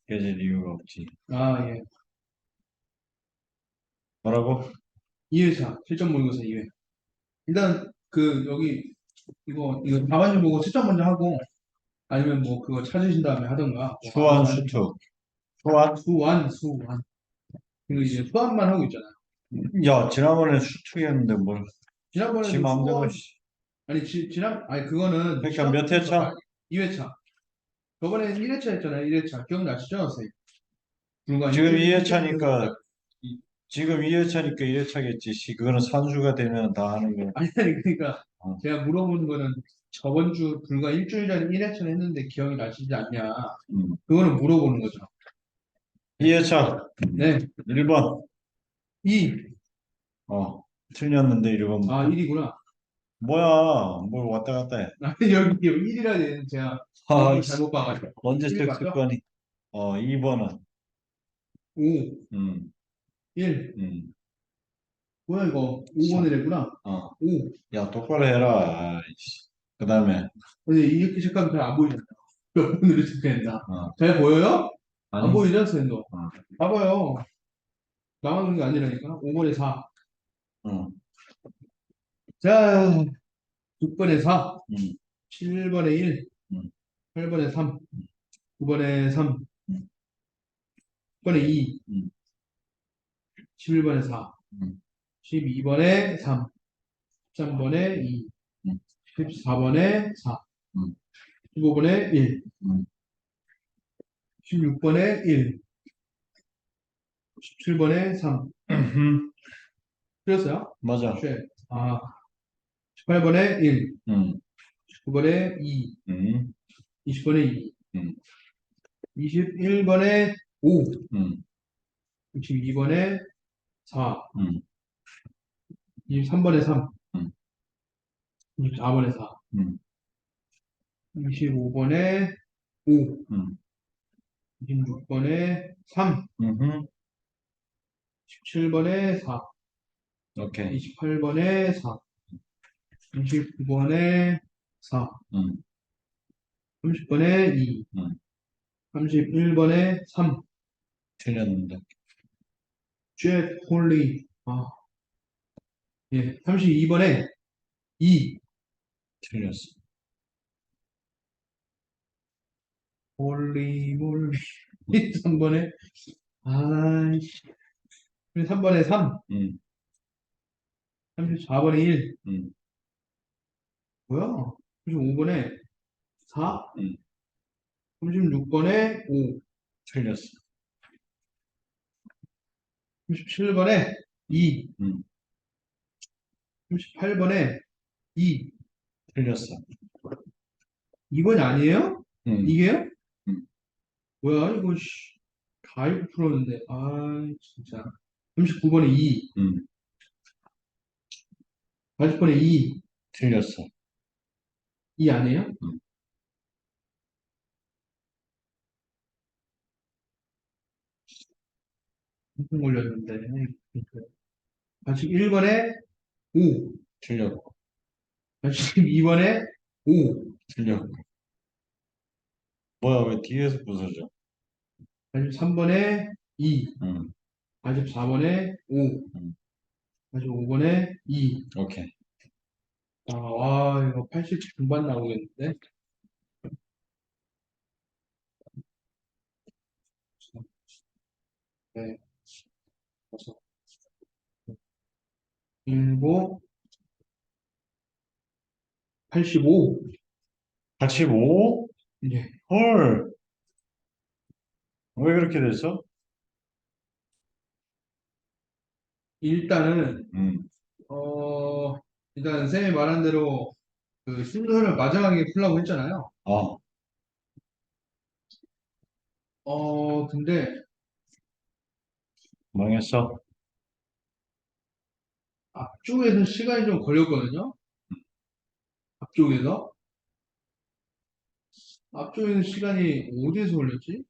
깨질 이유가 없지. 아, 예. 뭐라고? 2회차, 실전 모의고사 2회. 일단, 여기, 이거 답안지 보고 채점 먼저 하고, 아니면 뭐, 그거 찾으신 다음에 하던가, 뭐, 수완, 알아서 하시면. 수투. 수완? 수완. 그리고 이제 수완만 하고 있잖아요. 야, 지난번에 수투였는데 뭘, 지 지난번에도 마음대로, 수원, 아니, 아니, 그거는 그러니까 시험 몇 문제가 회차? 2회차. 저번에 1회차 했잖아요, 1회차. 기억나시죠, 선생님? 불과 지금 일주일 계속 2회차니까, 했다가. 지금 2회차니까 1회차겠지. 그거는 산수가 되면 다 하는 거. 아니, 그러니까, 어. 제가 물어보는 거는 저번 주 불과 일주일 전에 1회차 했는데 기억이 나시지 않냐. 음. 그거는 물어보는 거죠. 2회차. 네. 1번. 2. 틀렸는데 1번부터. 1이구나. 뭐야, 뭘 왔다 갔다 해. 아니, 여기 1이라 되는 제가 아, 공부 잘못 봐가지고. 언제 1 맞죠? 습관이. 2번은. 5, 음, 1. 음. 뭐야, 이거? 3. 5번을 했구나. 어. 5. 야, 똑바로 해라. 아이씨. 그 다음에, 근데 이렇게 시작하면 잘 안 보이잖아요. 몇 번으로 체크했나? 어. 잘 보여요? 안 아니, 보이죠, 선생님도? 어, 봐봐요. 나만 그런 게 아니라니까. 5번에 4. 어, 자, 6번에 4. 음, 7번에 1. 음, 8번에 3. 9번에 3. 음, 10번에 2. 음, 11번에 4. 음, 12번에 3. 13번에 2. 음, 14번에 4. 음, 15번에 1. 음. 16번에 1. 17번에 3. 틀렸어요? 맞아. 쉐. 18번에 1. 음, 19번에 2. 음, 20번에 2. 음, 21번에 5. 음, 22번에 4. 음, 23번에 3. 음, 24번에 4. 음, 25번에 5. 음, 26번에 3. 음. 17번에 4. 오케이. 28번에 4. 29번에 4. 음, 30번에 2. 음. 31번에 3. 틀렸는데. 잭 홀리. 예. 32번에 2. 틀렸어. 홀리 몰리. 3번에 아이씨. 3번에 3. 음, 34번에 1. 음, 뭐야? 35번에 4. 음. 36번에 5. 틀렸어. 37번에 음, 2. 음. 38번에 2. 틀렸어. 2번이 아니에요? 음, 이게요? 음, 뭐야, 이거, 씨. 다 읽고 풀었는데. 진짜. 39번에 2. 음. 40번에 2. 틀렸어. 2 아니에요? 음. 한번 걸렸는데. 41번에 5. 틀렸고, 42번에 5. 틀렸고. 뭐야, 왜 뒤에서 부서져? 43번에 2. 음, 44번에 5. 음. 45번에 2. 오케이. 이거 80 중반 나오겠는데? 네, 다섯, 일곱, 85. 85? 예. 헐, 왜 그렇게 됐어? 일단은, 음, 어, 일단, 쌤이 말한 대로, 순서를 마지막에 풀라고 했잖아요. 어, 근데, 망했어. 앞쪽에서 시간이 좀 걸렸거든요. 앞쪽에서. 앞쪽에서 시간이 어디에서 걸렸지?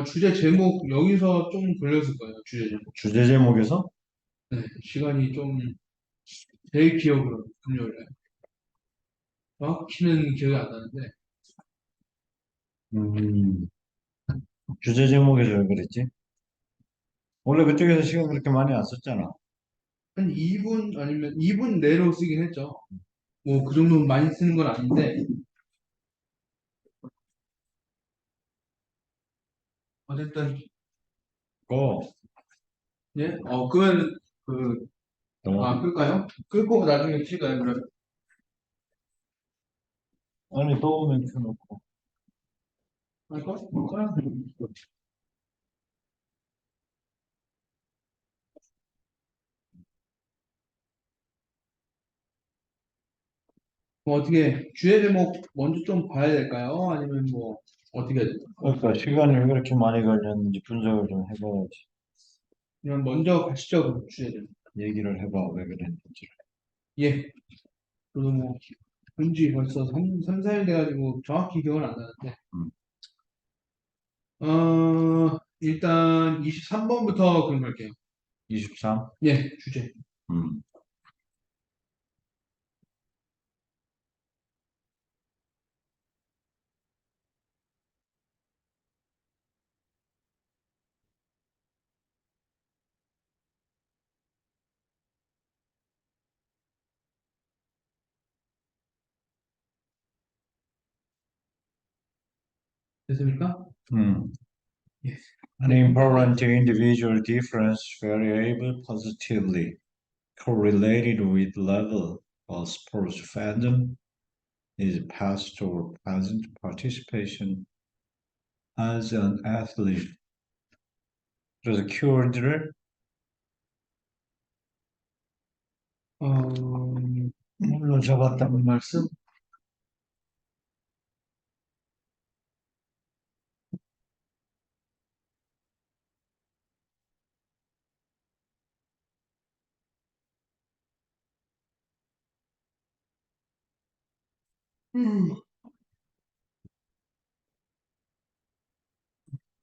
주제 제목, 여기서 좀 걸렸을 거예요, 주제 제목. 주제 제목에서? 네, 시간이 좀, 제 기억으로, 금요일에. 정확히는 기억이 안 나는데, 음, 주제 제목에서 왜 그랬지? 원래 그쪽에서 시간 그렇게 많이 안 썼잖아. 한 2분 아니면 2분 내로 쓰긴 했죠. 뭐 그 정도는 많이 쓰는 건 아닌데 어쨌든 고, 예, 그러면 그 또, 끌까요? 끌고 나중에 킬까요, 그러면? 아니, 도우면 켜놓고. 할까? 끌까요? 뭐 어떻게 주제 제목 먼저 좀 봐야 될까요? 아니면 뭐 어떻게 해야 될까요? 그러니까 시간이 왜 그렇게 많이 걸렸는지 분석을 좀 해봐야지. 그냥 먼저 가시죠, 그럼 주제 제목. 얘기를 해봐, 왜 그랬는지. 예, 저도 뭐 본지 벌써 3, 4일 돼가지고 정확히 기억은 안 나는데 음, 일단 23번부터 그럼 갈게요. 23? 예, 주제. 음, 됐습니까? 음. 예. An important individual difference variable positively correlated with level of sports fandom is past or present participation as an athlete. 그래서 키워드를 어, 뭘로 잡았다는 말씀?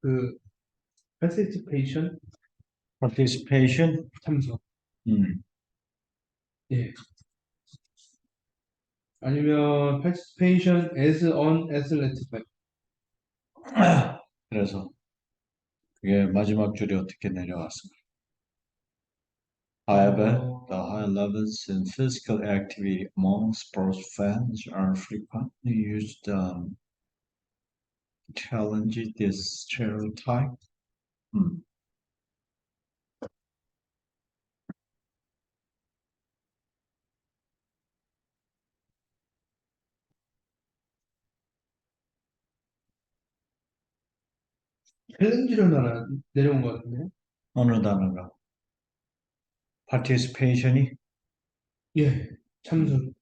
그 participation participation? 참석. 음. 예. 아니면 participation as an athlete. 그래서 그게 마지막 줄이 어떻게 내려왔습니까? However, the 어, high levels in physical activity among sports fans are frequently used to challenge this stereotype. 음. 챌린지로 내려온 것 같은데. 어느 단어가? participation이 예. 참석.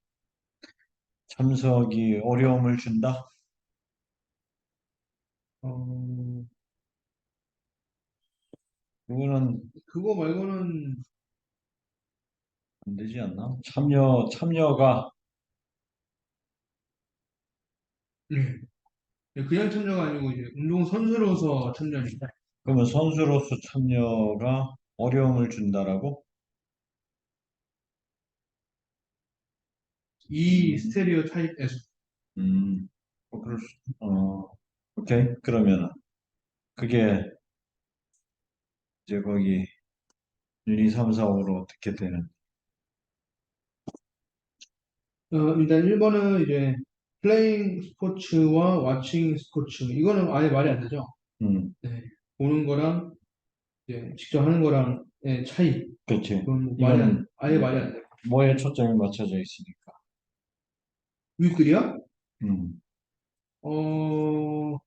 참석이 어려움을 준다? 어, 이거는 그거 말고는 안 되지 않나? 참여가 예. 그냥 참여가 아니고 이제 운동 선수로서 참여입니다. 그러면 선수로서 참여가 어려움을 준다라고? 이 음, 스테레오 타입에서 그럴 수, 오케이. 그러면 그게 이제 거기 1, 2, 3, 4, 5로 어떻게 되는? 일단 1번은 이제 플레잉 스포츠와 와칭 스포츠 이거는 아예 말이 안 되죠. 음, 네. 보는 거랑 이제 직접 하는 거랑의 차이 그렇지. 그건 뭐 이거는 아예 말이 안 돼요. 뭐에 초점이 맞춰져 있으니까. 이웃들이요? 음, 어,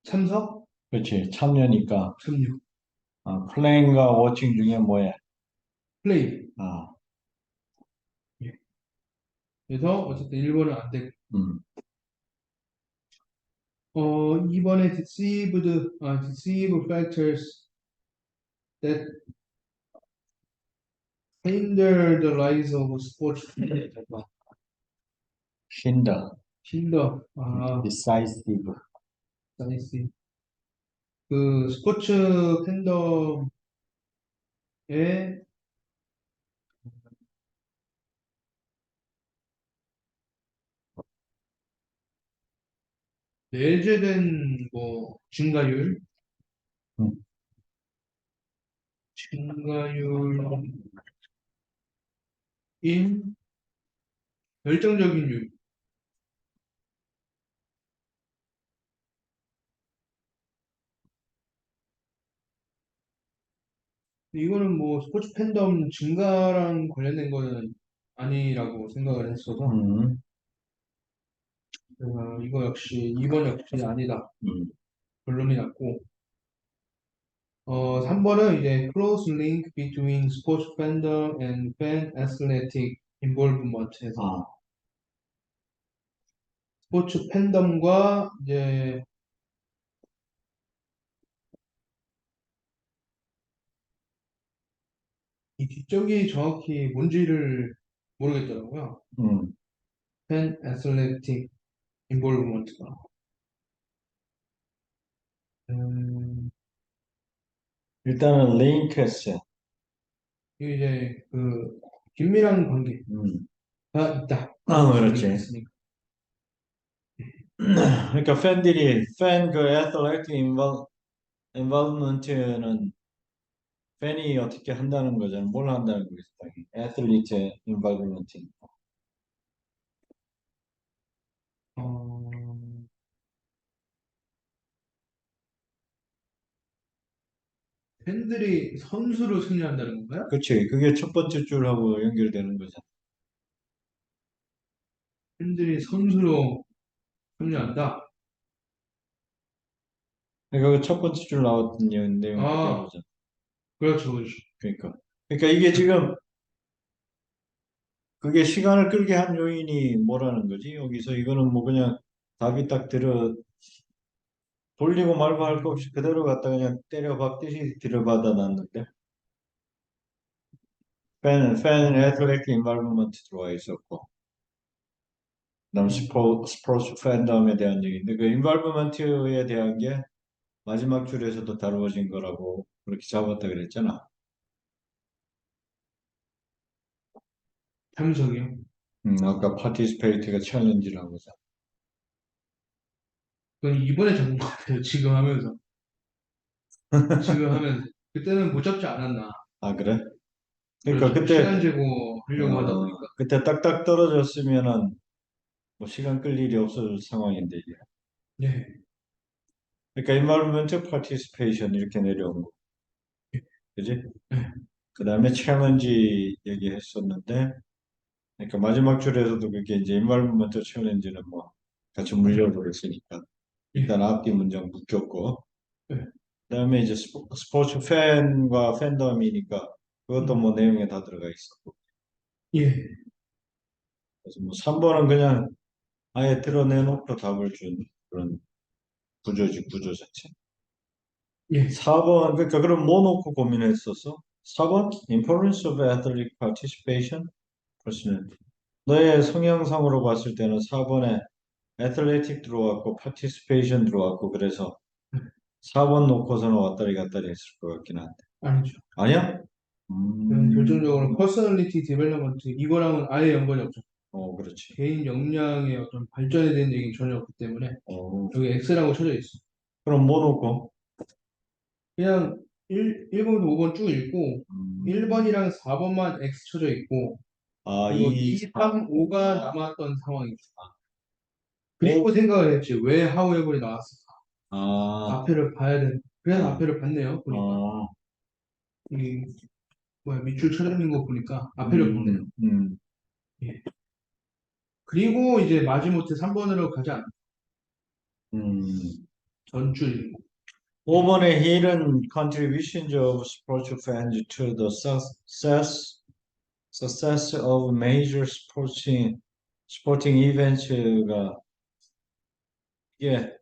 참석? 그렇지. 참여니까. 참여. 플레잉과 워칭 중에 뭐야? 플레이. 아, 예. 그래서 어쨌든 1번은 안 되고. 음, 2번에 deceive factors that hinder the rise of sports. hinder, hinder. decisive. 나이스. 그 스포츠 팬덤의 내재된 뭐 증가율, 음, 증가율인 결정적인 율. 이거는 뭐 스포츠 팬덤 증가랑 관련된 거는 아니라고 생각을 했어서 음, 이거 역시 이번 역시 아니다. 음. 결론이 났고 3번은 이제 close link between sports fandom and fan athletic involvement에서 아, 스포츠 팬덤과 이제 이 뒤쪽이 정확히 뭔지를 모르겠더라고요. 음. fan athletic involvement가 음, 일단은 링크스. 이게 이제 그 긴밀한 관계가 음. 있다. 아, 이렇게 그렇지. 얘기했으니까. 그러니까 팬들이 팬 그 애틀레틱 인볼브먼트는 팬이 어떻게 한다는 거잖아. 뭘 한다는 거겠어. 애틀리트 인볼브먼트. 어, 팬들이 선수로 승리한다는 건가요? 그렇지. 그게 첫 번째 줄하고 연결되는 거잖아. 팬들이 선수로 승리한다. 그러니까 그 첫 번째 줄 나왔던 내용 아, 그대로잖아. 그렇죠, 그렇죠. 그러니까 이게 지금 그게 시간을 끌게 한 요인이 뭐라는 거지? 여기서 이거는 뭐 그냥 답이 딱 들어 돌리고 말고 할 거 없이 그대로 갖다 그냥 때려 박듯이 들어받아 놨는데 팬 애틀레틱 인발브먼트 들어와 있었고 그다음 음, 스포츠 팬덤에 대한 얘기인데 그 인발브먼트에 대한 게 마지막 줄에서도 다루어진 거라고 그렇게 잡았다 그랬잖아. 참석이요. 아까 파티스페이트가 챌린지라고 하자. 그건 이번에 잡은 것 같아요. 지금 하면서. 지금 하면서. 그때는 못 잡지 않았나. 아 그래? 그러니까 그렇죠. 그때 시간 재고 하려고 하다 보니까. 그때 딱딱 떨어졌으면은 뭐 시간 끌 일이 없을 상황인데 이게. 네. 그러니까 environment participation 이렇게 내려온 거, 그지? 네. 그 다음에 챌린지 얘기했었는데, 그러니까 마지막 줄에서도 그게 이제 environment challenge는 뭐 같이 물려버렸으니까 예. 일단 앞뒤 문장 묶였고, 네. 그 다음에 이제 스포츠 팬과 팬덤이니까 그것도 음, 뭐 내용에 다 들어가 있었고, 예. 그래서 뭐 3번은 그냥 아예 드러내놓고 답을 준 그런 구조지 구조 자체. 예. 4번, 그러니까 그럼 뭐 놓고 고민했었어? 4번? Importance of athletic participation? 그렇지는 너의 성향상으로 봤을 때는 4번에 athletic 들어왔고 participation 들어왔고 그래서 4번 놓고서는 왔다리 갔다리 했을 것 같긴 한데 아니죠. 아니야? 결정적으로 퍼스널리티 디벨롭먼트 이거랑은 아예 연관이 없죠. 그렇지. 개인 역량의 어떤 발전에 대한 얘기는 전혀 없기 때문에 어, 여기 X라고 쳐져 있어. 그럼 뭐 놓고? 그냥 1번부터 5번 쭉 읽고 음, 1번이랑 4번만 X 쳐져 있고 아, 그리고 2, 3, 5가 남았던 상황이죠. 오, 그리고 생각을 했지. 왜 하우에버리 나왔을까? 아, 앞에를 봐야 돼. 그래서 아, 앞에를 봤네요. 보니까. 아, 이 뭐야 밑줄 쳐져 있는 거 보니까 앞에를 봤네요. 음, 음, 예. 그리고 이제 마지못해 3번으로 가지 않아. 음. 전줄. 예. 5번의 hidden contributions of sports fans to the success of major sporting events가 이게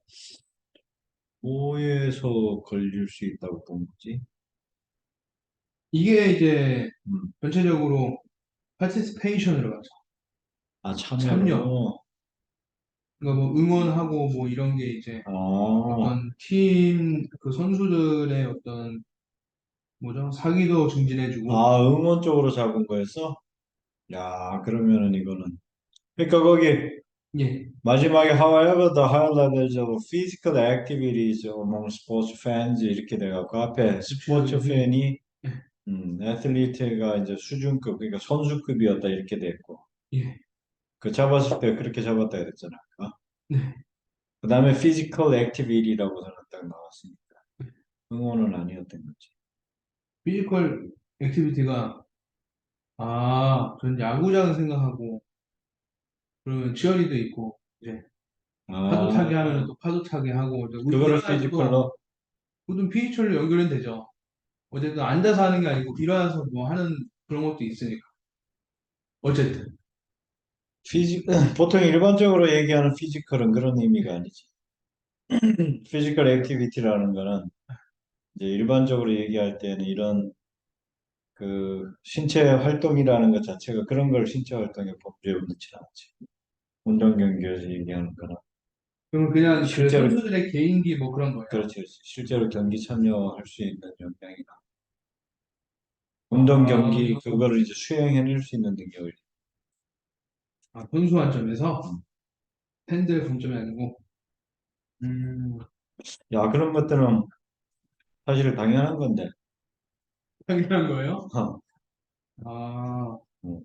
뭐에서 걸릴 수 있다고 본 거지? 이게 이제 음. 전체적으로 participation으로 가죠. 아, 참여. 참여로? 그러니까 뭐 응원하고 뭐 이런 게 이제 아, 어떤 팀 그 선수들의 어떤 뭐죠? 사기도 증진해주고 응원 쪽으로 잡은 거였어? 야, 그러면은 이거는. 그러니까 거기 예. 마지막에 however the high levels of physical activities among sports fans 이렇게 돼갖고 앞에 스포츠 그쪽이, 팬이 예. 애틀리트가 이제 수준급 그러니까 선수급이었다 이렇게 됐고 예. 그 잡았을 때 그렇게 잡았다 그랬잖아. 네. 그 다음에 physical activity라고 딱 나왔으니까 응원은 아니었던 거지. 피지컬 액티비티가, 전 야구장 생각하고, 그러면 치어리도 있고, 이제, 파도 타기 하면 아 또 파도 타기 하고, 이제 그거를 일어나서도 피지컬로 모든 피지컬로 연결은 되죠. 어쨌든 앉아서 하는 게 아니고, 일어나서 뭐 하는 그런 것도 있으니까. 어쨌든. 보통 일반적으로 얘기하는 피지컬은 그런 의미가 아니지. 피지컬 액티비티라는 거는 이제 일반적으로 얘기할 때는 이런 그 신체 활동이라는 것 자체가 그런 걸 신체 활동에 범주에 넣지 않지. 운동 경기에서 얘기하는 거는 그럼 그냥 그 실제로 선수들의 개인기 뭐 그런 거예요. 그렇지, 그렇지. 실제로 경기 참여할 수 있는 역량이나 운동 아, 경기 그거를 이제 수행해낼 수 있는 능력을. 선수 관점에서 음. 팬들 관점이 아니고, 음, 야 그런 것들은 사실 당연한 건데. 당연한 거예요? 어, 아, 어.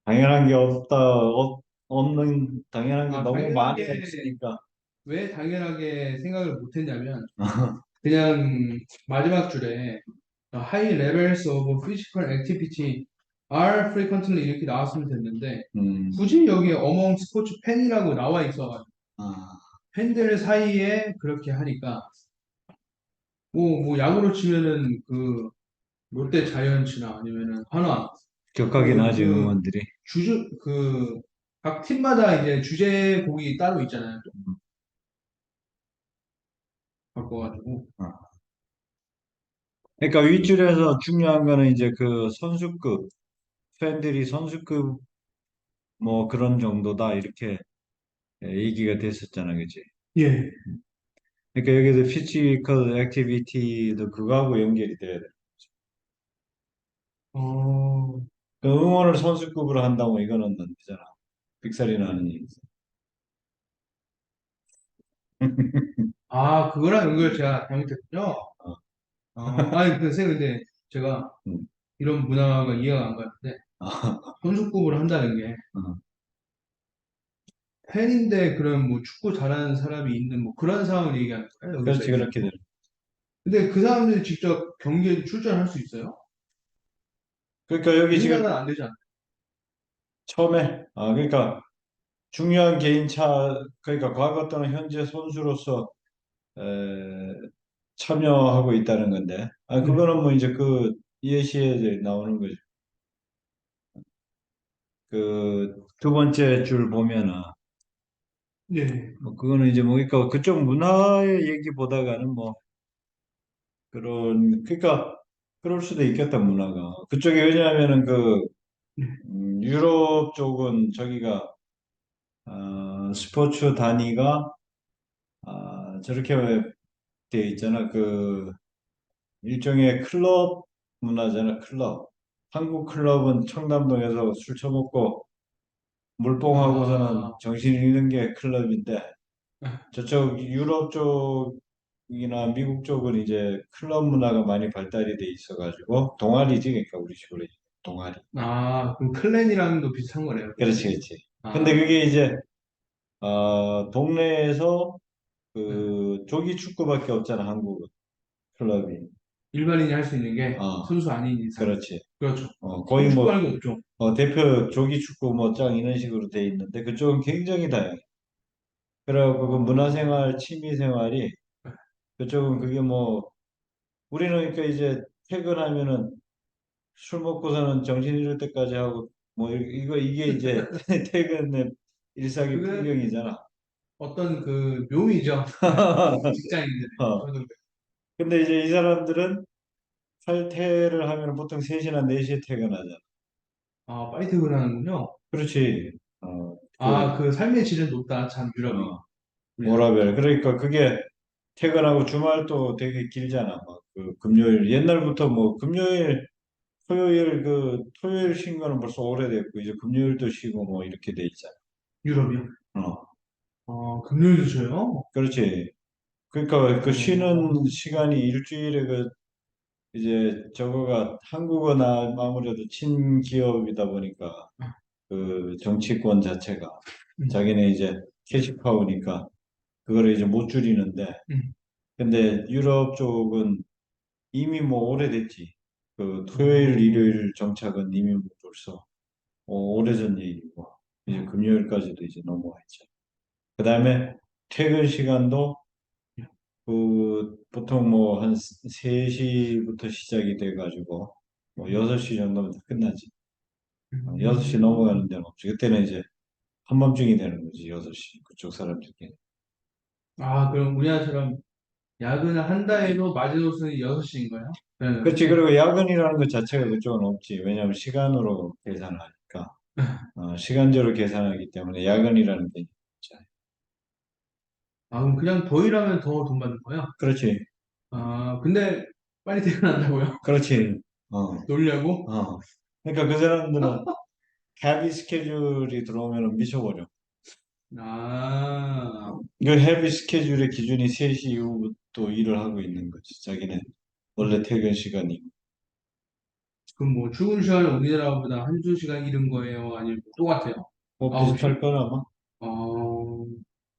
당연한 게 없다, 없는 당연한 게 너무 많이 당연하게, 없으니까. 왜 당연하게 생각을 못 했냐면, 그냥 마지막 줄에 high levels of physical activity are frequently 이렇게 나왔으면 됐는데 음, 굳이 여기에 among 스포츠 팬이라고 나와 있어가지고 아, 팬들 사이에 그렇게 하니까 뭐 야구로 치면은 그 롯데 자이언츠나 아니면은 한화 격하긴 뭐 하지 그 응원들이. 주주 그 각 팀마다 이제 주제곡이 따로 있잖아요. 또 바꿔가지고 어. 그러니까 윗줄에서 중요한 거는 이제 그 선수급 팬들이 선수급 뭐 그런 정도다 이렇게 얘기가 됐었잖아, 그치? 예. 그러니까 여기서 피지컬 액티비티도 그거하고 연결이 돼야 돼. 어, 그 응원을 선수급으로 한다고 이거는 안 되잖아. 빅살이 나는 얘기지. 그거랑 연결 제가 잘못했군요. 어, 아니, 글쎄, 근데 제가 음. 이런 문화가 이해가 안 가는데, 선수급으로 한다는 게, 어. 팬인데 그런 뭐 축구 잘하는 사람이 있는 뭐 그런 상황을 얘기하는 거예요, 여기서 그렇지, 얘기하는 그렇게 돼. 거. 근데 그 사람들이 직접 경기에 출전할 수 있어요? 그러니까 여기 지금 우리나라는 안 되지 않아요? 처음에, 그러니까 중요한 개인차, 그러니까 과거 또는 현재 선수로서 에, 참여하고 있다는 건데, 네. 그거는 뭐 이제 그 예시에 이제 나오는 거죠. 그 두 번째 줄 보면은, 네. 뭐 그거는 이제 뭐, 그러니까 그쪽 문화의 얘기보다가는 뭐, 그러니까 그럴 수도 있겠다, 문화가. 그쪽에 왜냐하면은 네. 유럽 쪽은 저기가, 스포츠 단위가, 저렇게 돼 있잖아. 일종의 클럽 문화잖아, 클럽. 한국 클럽은 청담동에서 술 처먹고 물뽕하고서는 아, 정신 잃는 게 클럽인데, 저쪽 유럽 쪽이나 미국 쪽은 이제 클럽 문화가 많이 발달이 돼 있어가지고, 동아리지, 그러니까 우리 식으로 얘기하면 동아리. 그럼 클랜이랑도 비슷한 거네요. 그렇지, 그렇지. 근데 아, 그게 이제, 동네에서 네. 조기 축구밖에 없잖아, 한국은. 클럽이. 일반인이 할 수 있는 게 어, 선수 아닌 이상. 그렇지. 그렇죠. 거의 선수 축구 뭐, 말고 없죠. 대표 조기 축구 뭐 짱 이런 식으로 돼 있는데 그쪽은 굉장히 다양해. 그래갖고 그 어, 문화생활, 취미생활이 그쪽은 그게 뭐 우리는 그러니까 이제 퇴근하면은 술 먹고서는 정신 잃을 때까지 하고 뭐 이게 이제 퇴근의 일상의 그게 풍경이잖아. 어떤 그 묘미죠. 네. 직장인들의. 어. 저도 그래요. 근데 이제 이 사람들은 탈퇴를 하면 보통 3시나 4시에 퇴근하잖아. 빨리 퇴근하는군요. 그렇지. 그 삶의 질은 높다, 참, 유럽이. 어, 우리나라. 워라밸. 그러니까 그게 퇴근하고 주말도 되게 길잖아. 막 금요일 옛날부터 뭐 금요일, 토요일 토요일 쉰 거는 벌써 오래됐고 이제 금요일도 쉬고 뭐 이렇게 돼 있잖아. 유럽이요? 어, 금요일도 쉬어요? 그렇지. 그러니까 그 어, 쉬는 시간이 일주일에 그 이제 저거가 한국어나 아무래도 친기업이다 보니까 그 정치권 자체가 음, 자기네 이제 캐시파우니까 그거를 이제 못 줄이는데 음. 근데 유럽 쪽은 이미 뭐 오래됐지. 그 토요일, 어, 일요일 정착은 이미 뭐 벌써 오래전 얘기고 이제 금요일까지도 이제 넘어와 있죠. 그다음에 퇴근 시간도 그 보통 뭐 한 3시부터 시작이 돼가지고 뭐 6시 정도면 다 끝나지. 6시 넘어가는 음. 데는 없지. 그때는 이제 한밤중이 되는 거지. 6시 그쪽 사람들끼리. 그럼 우리나라처럼 야근을 한다 해도 마지노선이 6시인 거예요? 그렇지. 그렇지? 그리고 야근이라는 것 자체가 그쪽은 없지. 왜냐하면 시간으로 계산하니까. 시간제로 계산하기 때문에 야근이라는 게 있죠. 그럼 그냥 더 일하면 더 돈 받는 거야? 그렇지. 근데 빨리 퇴근한다고요? 그렇지. 어, 놀려고? 어. 그러니까 그 사람들은 헤비 스케줄이 들어오면 미쳐버려. 아, 그 헤비 스케줄의 기준이 3시 이후부터 일을 하고 있는 거지. 자기네 원래 퇴근 시간이. 그럼 뭐 출근 시간은 우리나라보다 한두 시간 이른 거예요? 아니면 똑같아요? 뭐 9시? 비슷할 거나 아마 어,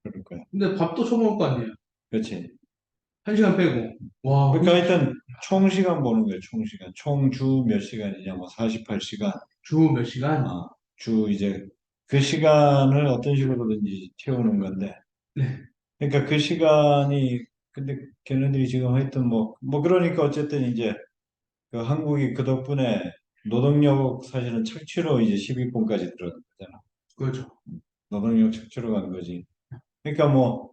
그럴 거야. 근데 밥도 처먹을 거 아니에요? 그렇지. 1시간 빼고. 와, 그러니까 하여튼 총 시간 보는 거예요. 총 시간. 총 주 몇 시간이냐, 뭐 48시간. 주 몇 시간? 주 이제 그 시간을 어떤 식으로든지 채우는 건데. 네. 그러니까 그 시간이 근데 걔네들이 지금 하여튼 뭐 그러니까 어쨌든 이제 그 한국이 그 덕분에 노동력 사실은 착취로 이제 10위권까지 들어간 거잖아. 그렇죠. 노동력 착취로 간 거지. 그러니까 뭐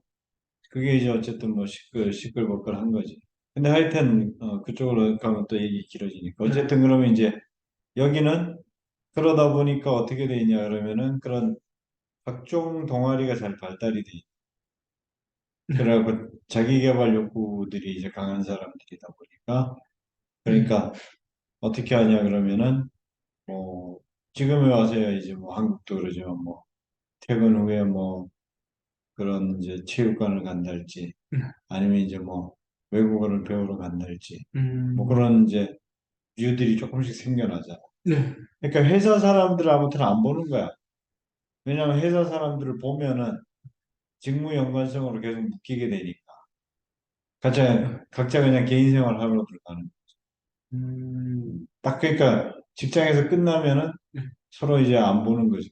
그게 이제 어쨌든 뭐 시끌벅글 한 거지. 근데 하여튼 그쪽으로 가면 또 얘기 길어지니까 어쨌든 그러면 이제 여기는 그러다 보니까 어떻게 돼 있냐 그러면은 그런 각종 동아리가 잘 발달이 돼 있. 그래갖고 자기 개발 욕구들이 이제 강한 사람들이다 보니까 그러니까 어떻게 하냐 그러면은 뭐 지금에 와서야 이제 뭐 한국도 그러지만 뭐 퇴근 후에 뭐 그런 이제 체육관을 간달지 아니면 이제 뭐 외국어를 배우러 간달지 뭐 음, 그런 이제 류들이 조금씩 생겨나잖아. 네. 그러니까 회사 사람들 아무튼 안 보는 거야. 왜냐하면 회사 사람들을 보면은 직무 연관성으로 계속 묶이게 되니까. 각자 그냥 개인 생활 하러 들어가는. 음, 딱 그러니까 직장에서 끝나면은 서로 이제 안 보는 거지.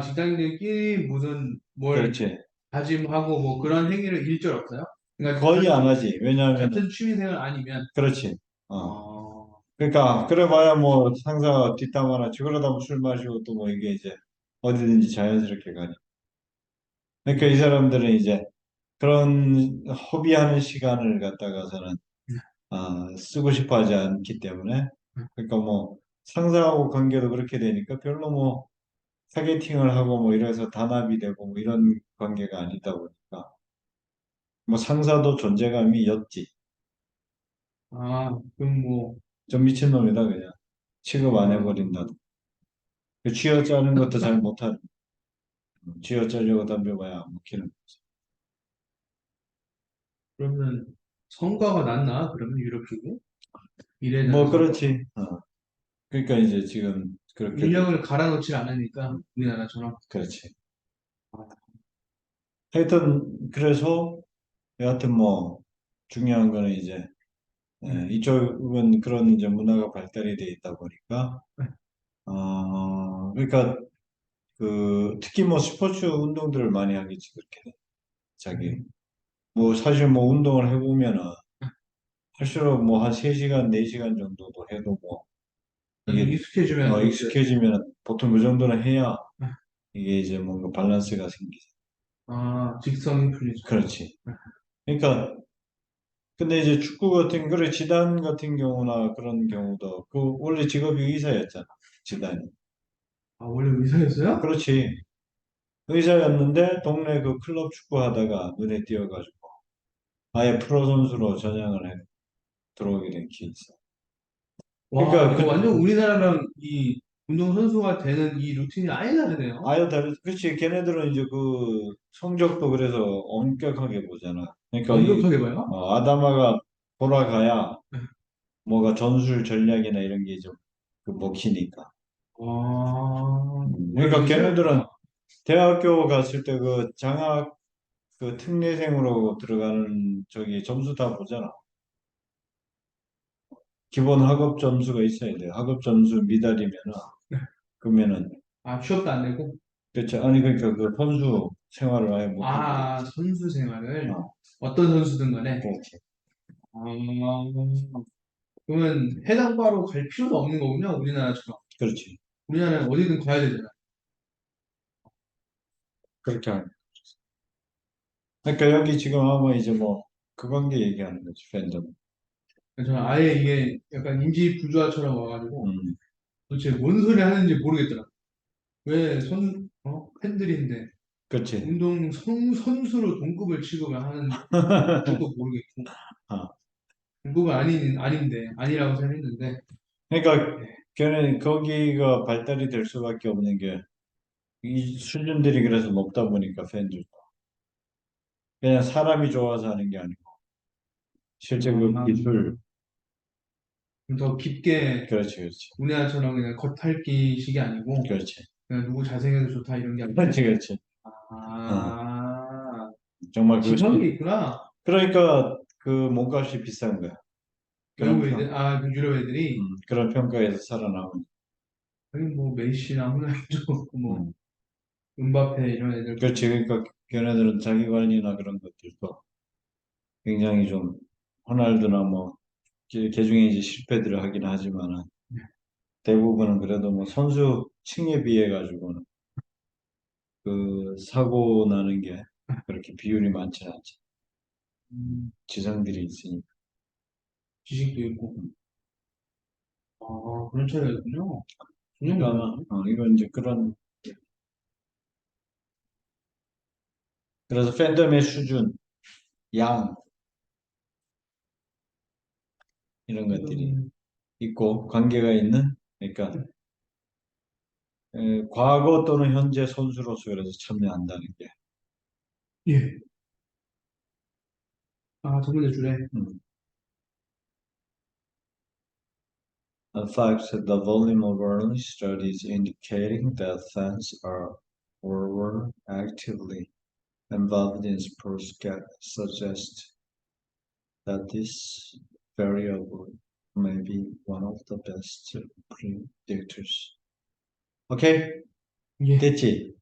직장인들끼리 무슨 뭘 그렇지. 다짐하고 뭐 그런 행위를 일절 없어요? 그러니까 거의 안 하지. 왜냐하면 같은 취미생활 아니면 그렇지. 어, 그러니까 그래봐야 뭐 상사 뒷담 화나 지 그러다 뭐 술 마시고 또 뭐 이게 이제 어디든지 자연스럽게 가니. 그러니까 이 사람들은 이제 그런 허비하는 시간을 갖다가서는 쓰고 싶어 하지 않기 때문에 그러니까 뭐 상사하고 관계도 그렇게 되니까 별로 뭐 타겟팅을 하고 뭐 이래서 단합이 되고 뭐 이런 관계가 아니다 보니까 뭐 상사도 존재감이 였지. 그럼 뭐 좀 미친놈이다 그냥. 취급 안 어, 해버린다. 그 쥐어짜는 것도 잘 못하는. 쥐어짜려고 덤벼봐야 안 먹히는 거지. 그러면 성과가 낫나? 그러면 유럽 쪽이 일에 대한 뭐 성과가 그렇지. 그러니까 이제 지금 그렇게 되죠. 인력을 갈아놓지 않으니까 우리나라처럼 그렇지. 하여튼 그래서 여하튼 뭐 중요한 거는 이제 음, 이쪽은 그런 이제 문화가 발달이 돼 있다 보니까 그러니까 그 특히 뭐 스포츠 운동들을 많이 하겠지 그렇게 자기 음, 뭐 사실 뭐 운동을 해보면은 할수록 뭐 한 3시간 4시간 정도도 해도 뭐 나중에 이게 익숙해지면 또 이제 익숙해지면 보통 그 정도는 해야 이게 이제 뭔가 밸런스가 생기죠. 직성이 풀리죠. 그렇지. 그러니까 근데 이제 축구 같은 그래 지단 같은 경우나 그런 경우도 그 원래 직업이 의사였잖아. 지단이. 원래 의사였어요? 그렇지. 의사였는데 동네 그 클럽 축구 하다가 눈에 띄어가지고 아예 프로 선수로 전향을 해 들어오게 된 케이스. 와, 그러니까 이거 그 완전 우리나라랑 이 운동선수가 되는 이 루틴이 아예 다르네요. 아유, 그렇지. 걔네들은 이제 그 성적도 그래서 엄격하게 보잖아. 그러니까 엄격하게 봐요? 아다마가 돌아가야 뭐가 전술 전략이나 이런 게 좀 그 먹히니까. 그러니까 이게 걔네들은 생각보다, 대학교 갔을 때 그 장학 그 특례생으로 들어가는 저기 점수 다 보잖아. 기본 학업 점수가 있어야 돼. 학업 점수 미달이면은 그러면은 취업도 안 되고, 그렇지. 아니 그러니까 그 선수 생활을 아예 못하게 돼 있지. 선수 생활을, 어, 어떤 선수든 간에, 그렇지. 아, 그러면 해당 과로 갈 필요도 없는 거군요, 우리나라처럼. 그렇지. 우리나라는 어디든 가야 되잖아. 그렇게 하는. 그러니까 여기 지금 아마 이제 뭐 그 관계 얘기하는 거지 팬덤. 그래서 저는 아예 이게 약간 인지 부조화처럼 와가지고, 음, 도대체 뭔 소리 하는지 모르겠더라. 팬들인데, 그렇지. 선수로 동급을 취급을 하는 것도 모르겠고, 어. 동급은 아닌데, 아니라고 생각했는데, 그러니까 예. 걔는 거기가 발달이 될 수밖에 없는 게 이 수준들이 그래서 높다 보니까 팬들 그냥 사람이 좋아서 하는 게 아니고 실제 그 기술 더 깊게 그렇지 그렇지 우리나라처럼 그냥 겉핥기식이 아니고, 그렇지 그냥 누구 잘생겨서 좋다 이런 게 아니고, 그렇지 그렇지 어, 아, 정말 지성이 그것이 있구나. 그러니까 그 몸값이 비싼 거야 그런 외국 그 유럽 애들이, 그런 평가에서 살아남은 아니, 뭐, 메시나 호날두, 뭐, 음, 음바페 이런 애들 그렇지 보면, 그러니까 걔네들은 자기 관리나 그런 것들도 굉장히 좀 호날두나 뭐 개중에 이제 실패들을 하긴 하지만은 대부분은 그래도 뭐 선수 층에 비해 가지고는 그 사고 나는 게 그렇게 비율이 많지는 않지. 지상들이 있으니까. 지식도 있고, 그런 차이가 있군요. 전혀 그러니까 아마 몰랐네. 이건 이제 그런 그래서 팬덤의 수준, 양 이런 것들이 팬덤이, 있고 관계가 있는 그러니까 과거 또는 현재 선수로서 그래서 참여한다는 게 예. 저번에 줄에, 음. In fact, the volume of early studies indicating that fans are or were actively involved in sports suggest that this variable may be one of the best predictors. 오케이? 예. 됐지?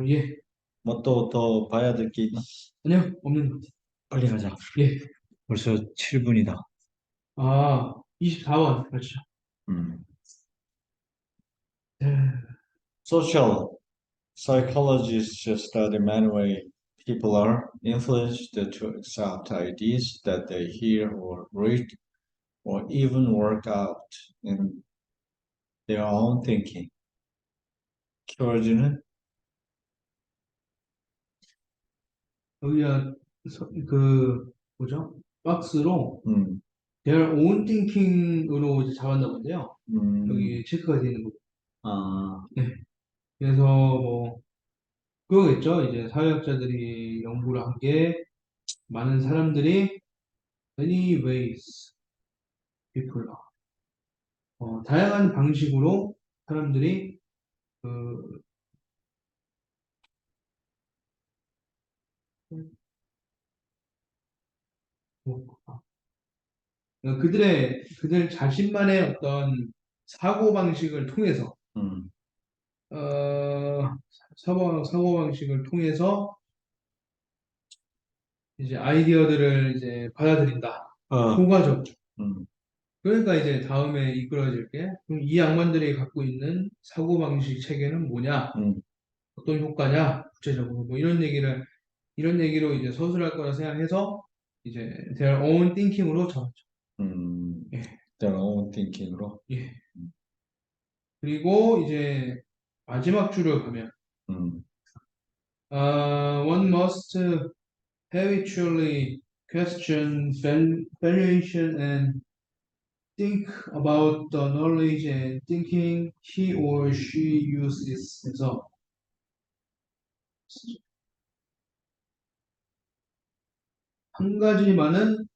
예. 뭐 또 더 봐야 될 게 있나? 아니요, 없는 것 같아요. 빨리 가자. 예. 벌써 7분이다. 24번, 그렇죠. 음. 네. Social psychologists study many ways people are influenced to accept ideas that they hear or read or even work out in their own thinking. 키워드는 여기가, 뭐죠? 박스로, 음, their own thinking으로 이제 잡았나 본데요. 음, 여기 체크가 되어 있는 거. 아, 네. 그래서 뭐, 그거겠죠. 이제 사회학자들이 연구를 한 게, 많은 사람들이, many ways people are. 다양한 방식으로 사람들이, 그, 뭐, 그들 자신만의 어떤 사고방식을 통해서, 음, 사고방식을 통해서 이제 아이디어들을 이제 받아들인다. 어, 효과적. 음, 그러니까 이제 다음에 이끌어질 게, 그럼 이 양반들이 갖고 있는 사고방식 체계는 뭐냐? 음, 어떤 효과냐? 구체적으로. 뭐 이런 얘기로 이제 서술할 거라 생각해서 이제 their own thinking으로 잡았죠. 예, their own thinking으로, 예. 그리고 이제 마지막 줄을 가면, 음, one must habitually question valuation and think about the knowledge and thinking he or she uses 해서 한 가지만은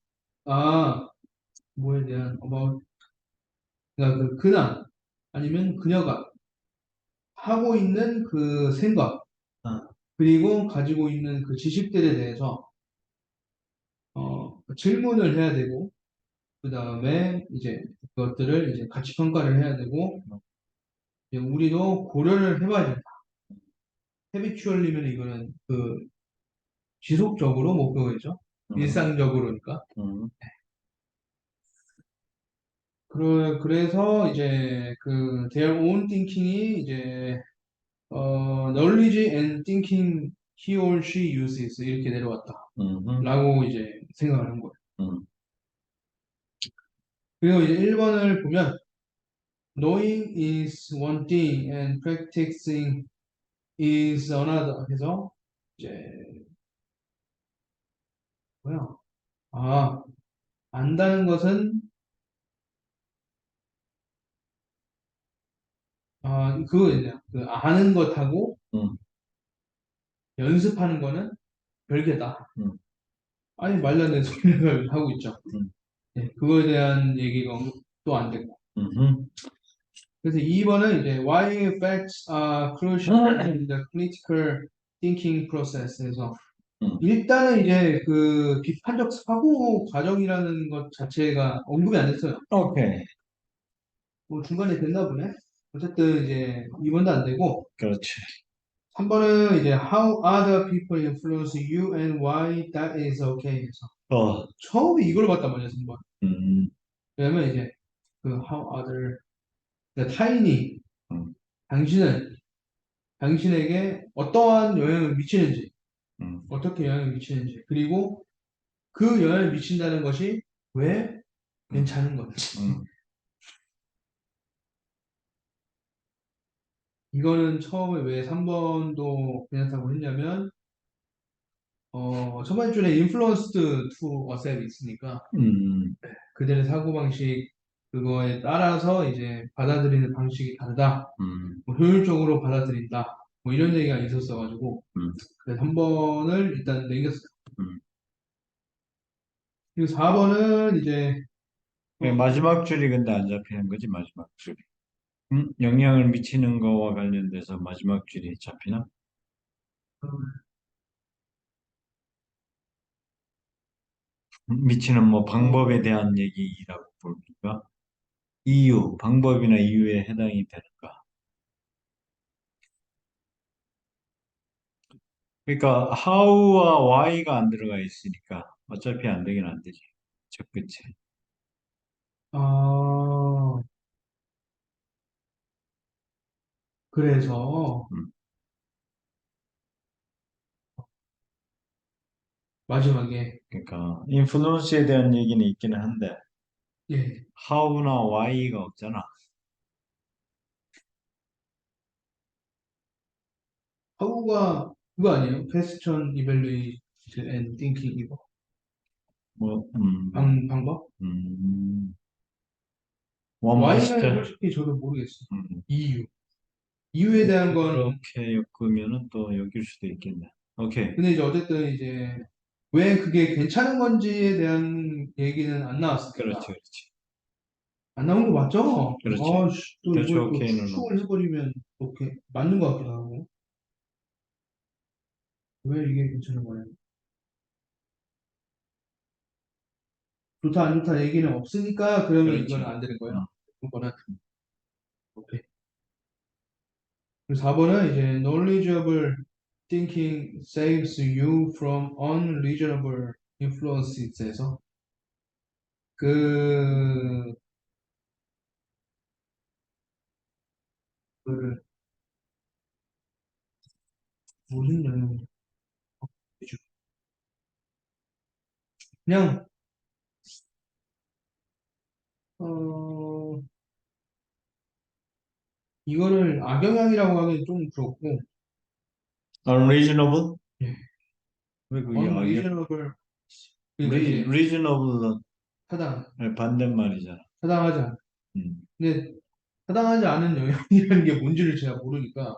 뭐에 대한 about 그러니까 그 그나 아니면 그녀가 하고 있는 그 생각 어, 그리고 가지고 있는 그 지식들에 대해서 질문을 해야 되고 그 다음에 이제 그것들을 이제 같이 평가를 해야 되고 이제 우리도 고려를 해봐야 된다. 헤비추얼리면 이거는 그 지속적으로 목표겠죠. 음, 일상적으로니까. 음, 그래서 이제 그 their own thinking이 이제 knowledge and thinking he or she uses 이렇게 음, 내려왔다라고 이제 생각을 한 거예요. 음, 그리고 이제 1번을 보면 knowing is one thing and practicing is another 해서 이제 뭐야? 아, 안다는 것은 그거였네요. 그 아는 것하고 음, 연습하는 거는 별개다. 음, 아니 말도 안 되는 소리를 하고 있죠. 음, 네, 그거에 대한 얘기가 또 안 되고. 음, 그래서 2번은 이제 why facts are crucial in the critical thinking process에서 음. 일단은 이제 그 비판적 사고 과정이라는 것 자체가 언급이 안 됐어요. 오케이. 뭐 중간에 됐나 보네. 어쨌든 이제 2번도 안 되고 그렇지. 3번은 이제 how other people influence you and why that is okay 해서 어, 처음에 이걸 봤단 말이야 3번. 음, 왜냐면 이제 그 how other 그러니까 타인이 음, 당신은 당신에게 어떠한 영향을 미치는지 음, 어떻게 영향을 미치는지 그리고 그 영향을 미친다는 것이 왜 음, 괜찮은 건지 음. 이거는 처음에 왜 3번도 괜찮다고 했냐면 첫 줄에 influenced to accept 있으니까 음, 그들의 사고방식 그거에 따라서 이제 받아들이는 방식이 다르다. 음, 뭐 효율적으로 받아들인다. 뭐 이런 얘기가 있었어가지고 음, 그래서 3번을 일단 남겼어요. 음. 그리고 4번은 이제 마지막 줄이 근데 안 잡히는 거지, 마지막 줄이. 영향을 미치는 거와 관련돼서 마지막 줄이 잡히나? 미치는 뭐 방법에 대한 얘기라고 볼까? 이유, 방법이나 이유에 해당이 되는가? 그러니까 how와 why가 안 들어가 있으니까 어차피 안 되긴 안 되지. 저 끝에. 아 그래서 음. 마지막에 그러니까 인플루언스에 대한 얘기는 있기는 한데 예 how나 why가 없잖아. 하우가 그거 아니에요? Question Evaluation and Thinking 이거 뭐, 방법? one Y는 master. 솔직히 저도 모르겠어요. 음. 이유 이유에 대한 건 그렇게 엮으면은 또 엮일 수도 있겠네. 오케이. 근데 이제 어쨌든 이제 왜 그게 괜찮은 건지에 대한 얘기는 안 그렇지, 나왔으니까 그렇지. 안 나온 거 맞죠? 그렇지. 아씨 또 대충 이걸 또 오케이는 추측을 해버리면 이렇게 맞는 것 같기도 하고 왜 이게 괜찮은 거냐? 좋다 안 좋다 얘기는 없으니까 그러면 이건 그렇지. 안 되는 거예요. 음. 이거는 오케이. 그리고 4번은 이제 knowledgeable thinking saves you from unreasonable influences에서 그 그를 무슨 영향을 주 그냥 어 이거를 악영향이라고 하기엔 좀 그렇고 unreasonable? 예. 왜 그게 unreasonable 그러니까 이제 reasonable은 타당 반대말이잖아. 타당하지 않아. 음, 근데 타당하지 않은 영향이라는 게 뭔지를 제가 모르니까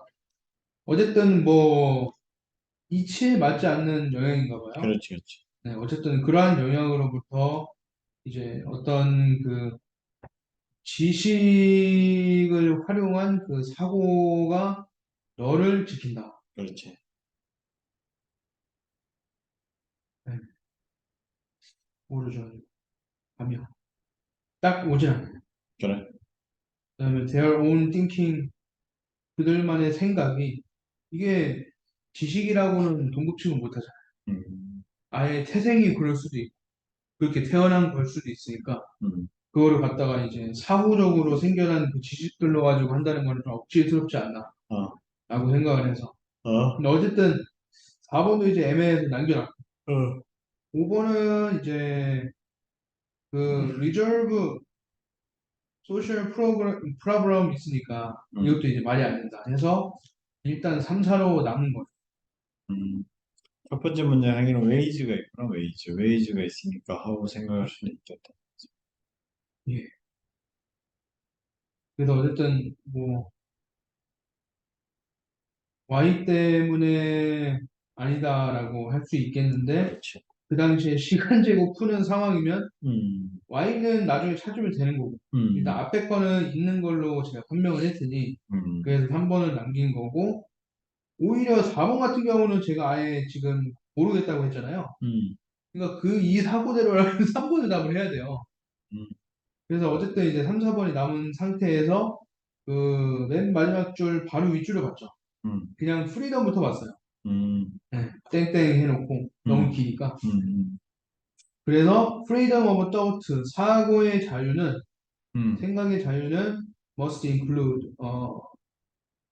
어쨌든 뭐 이치에 맞지 않는 영향인가 봐요. 그렇지, 그렇지. 네, 어쨌든 그러한 영향으로부터 이제 어떤 그 지식을 활용한 그 사고가 너를 지킨다. 그렇지. 네, 모르죠. 하면 딱 오진 않아요. 그래. 그다음에 their own thinking 그들만의 생각이 이게 지식이라고는 동급치고 못하잖아요. 음, 아예 태생이 그럴 수도 있고 그렇게 태어난 걸 수도 있으니까 음, 그거를 갖다가 이제 사후적으로 생겨난 그 지식들로 가지고 한다는 거는 좀 억지스럽지 않나 어, 라고 생각을 해서 어, 근데 어쨌든 4번도 이제 애매해서 남겨놨고 어, 5번은 이제 그 리저브 소셜 프로그램 있으니까 음, 이것도 이제 말이 안 된다 해서 일단 3, 4로 남은 거예요. 음. 첫 번째 문제 하기는 웨이즈가 있구나, 웨이즈. 웨이즈가 있으니까 하고 생각할 수는 있겠다. 예. 그래서 어쨌든 뭐 Y 때문에 아니다라고 할 수 있겠는데 그렇지. 그 당시에 시간 재고 푸는 상황이면 음, Y는 나중에 찾으면 되는 거고 일단 음, 앞에 거는 있는 걸로 제가 판명을 했으니 음, 그래서 3번을 남긴 거고 오히려 4번 같은 경우는 제가 아예 지금 모르겠다고 했잖아요. 음, 그러니까 그 이 사고대로라면 3번을 답을 해야 돼요. 음, 그래서 어쨌든 이제 3, 4번이 남은 상태에서 그 맨 마지막 줄 바로 윗줄을 봤죠. 음, 그냥 프리덤부터 봤어요. 음, 네, 땡땡 해놓고 너무 음, 기니까. 음, 그래서 freedom of thought 사고의 자유는 음, 생각의 자유는 must include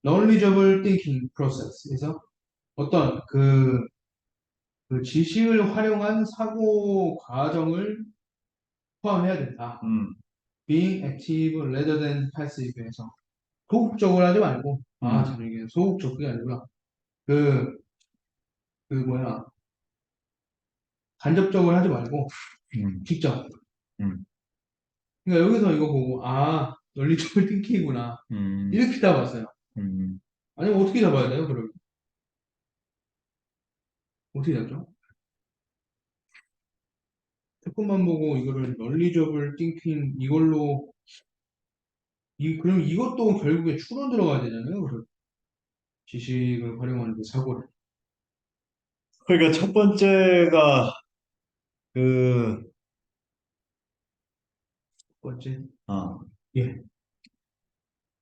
knowledgeable thinking process. 그래서 어떤 그 지식을 활용한 사고 과정을 포함해야 된다. 음, being active rather than passive 해서 소극적으로 하지 말고 아, 음, 참 이게 소극적 그게 아니구나. 그, 그 뭐야 간접적으로 하지 말고 음, 직접. 음, 그러니까 여기서 이거 보고 아, 논리적인 띵킹이구나. 음, 이렇게 잡았어요. 음. 아니면 어떻게 잡아야 돼요, 그러면? 어떻게 잡죠? 태권만 보고 이거를 논리적을 띵킹 이걸로 그럼 이것도 결국에 추론 들어가야 되잖아요. 그럼 지식을 활용하는 그 사고를. 그러니까 첫 번째가 그, 번째. 어, 예.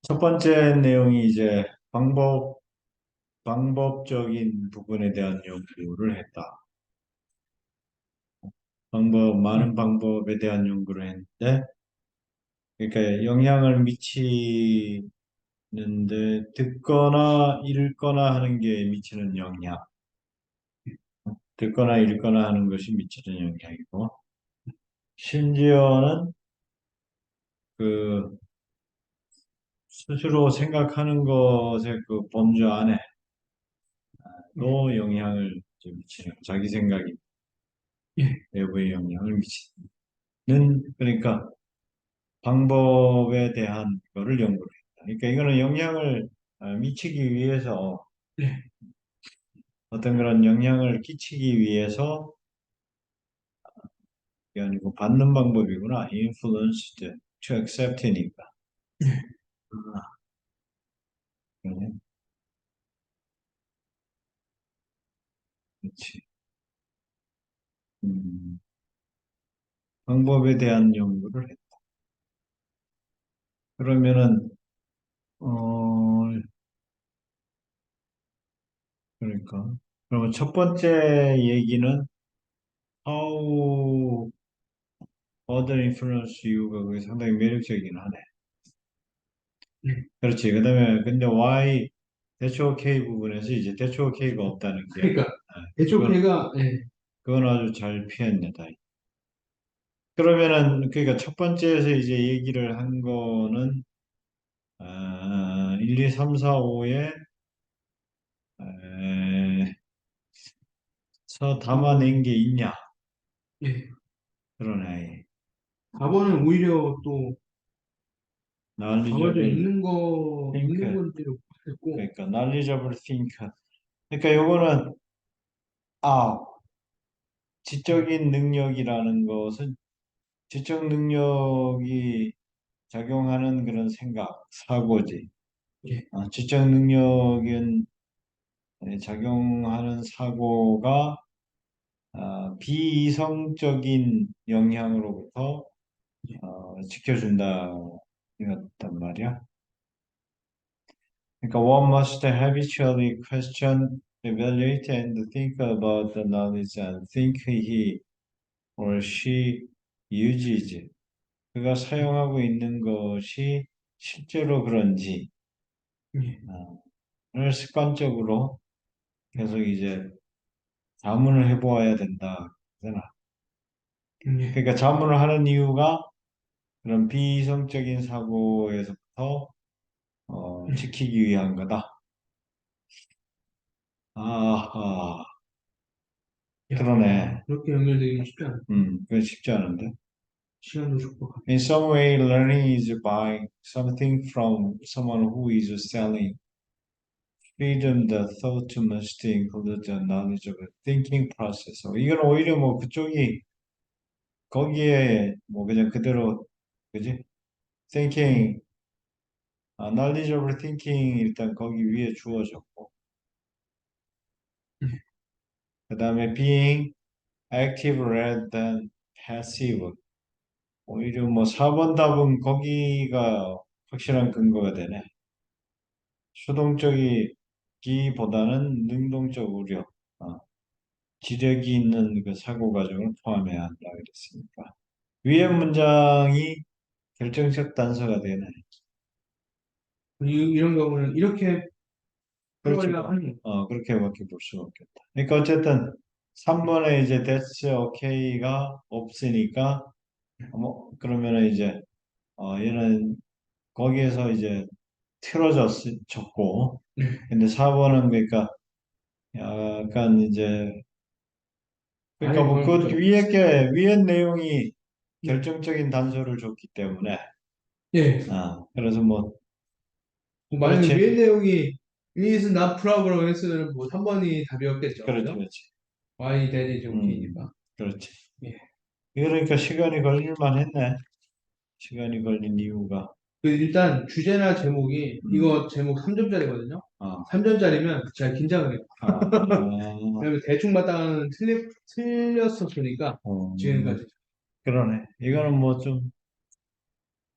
첫 번째 내용이 이제 방법적인 부분에 대한 연구를 했다. 많은 예. 방법에 대한 연구를 했는데, 그러니까 영향을 미치는데, 듣거나 읽거나 하는 게 미치는 영향, 듣거나 읽거나 하는 것이 미치는 영향이고, 심지어는 그 스스로 생각하는 것의 그 범주 안에도 예. 영향을 이제 미치는, 자기 생각이 예. 외부에 영향을 미치는, 그러니까 방법에 대한 거를 연구를 했다. 그러니까 이거는 영향을 미치기 위해서 예. 어떤 그런 영향을 끼치기 위해서 이게 아니고 받는 방법이구나. influenced to accept니까. 예. 아, 그러네. 그렇지. 음, 방법에 대한 연구를 했다. 그러면은 그러니까 그러면 첫 번째 얘기는 how other influence you가 그게 상당히 매력적이긴 하네. 예. 그렇지. 그다음에 근데 why 대초 K 부분에서 이제 대초 K가 없다는 게 그러니까 그건 대초회가 예. 그건 아주 잘 피했네, 다행. 그러면은 그러니까 첫 번째에서 이제 얘기를 한 거는 1, 2, 3, 4, 5에 서 담아낸 게 있냐? 예. 그러네. 4번은 오히려 또 나머지 knowledgeable 있는 think. 건지를 모르겠고, 그러니까 knowledgeable think. 그러니까 요거는 아, 지적인 능력이라는 것은 지적 능력이 작용하는 그런 생각, 사고지. 예, 지적 능력은 작용하는 사고가 비이성적인 영향으로부터 예, 지켜준다 이었단 말이야. 그러니까 one must habitually question, evaluate, and think about the knowledge and think he or she uses. 그가 사용하고 있는 것이 실제로 그런지 예, 를 습관적으로 계속 이제 자문을 해보아야 된다. 그러잖아. 예, 그러니까 자문을 하는 이유가 그런 비이성적인 사고에서부터 지키기 위한 거다. 아하, 야, 그러네. 그렇게 연결되기는 쉽지 않아. 그건 쉽지 않은데. 시간도 촉박하고. In some way, learning is buying something from someone who is selling. Freedom, the thought must include the knowledge of a thinking process. 이건 오히려 뭐 그쪽이 거기에 뭐 그냥 그대로 그지? 예, thinking, knowledgeable thinking 일단 거기 위에 주어졌고 예, 그 다음에 being active rather than passive. 오히려 뭐 4번 답은 거기가 확실한 근거가 되네. 수동적이기보다는 능동적 우려, 지력이 있는 그 사고 과정을 포함해야 한다 그랬으니까. 위의 문장이 결정적 단서가 되네. 이런 경우는 이렇게 그렇지. 풀어야 하는 거. 그렇게밖에 볼 수가 없겠다. 그러니까 어쨌든 3번에 이제 that's okay가 없으니까 뭐 그러면은 이제 얘는 거기에서 이제 틀어졌고 네. 근데 4번은 그러니까 약간 이제 그러니까 아예 뭐 그걸 그 좀, 위에 내용이 네. 결정적인 단서를 줬기 때문에 예. 그래서 뭐 뭐 만약에 그렇지 위의 내용이 it is not problem 했으면 뭐 3번이 답이었겠죠. 그렇지 그죠? 그렇지 why that is 음 okay니까. 그렇지 예. 그러니까 시간이 걸릴 만했네 시간이 걸린 이유가 그 일단 주제나 제목이 음, 이거 제목 3점짜리거든요. 아, 3점짜리면 제가 긴장을 해요. 아, 왜냐면 대충 마땅한 틀렸었으니까 어, 지금까지. 그러네. 이거는 뭐 좀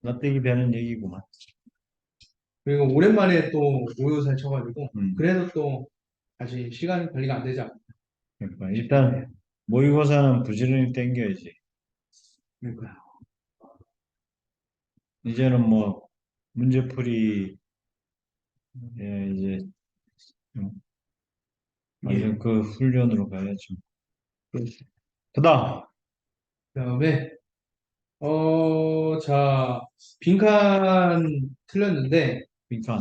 납득이 되는 얘기구만. 그리고 오랜만에 또 오요살 쳐가지고 음, 그래도 또 다시 시간 관리가 안 되지 않나. 그러니까 일단 모의고사는 부지런히 땡겨야지. 그러니까요. 이제는 뭐 문제풀이 이제 음, 예. 완전 그 훈련으로 가야죠. 그렇죠. 그다음 그다음에 자 빈칸 틀렸는데 빈칸.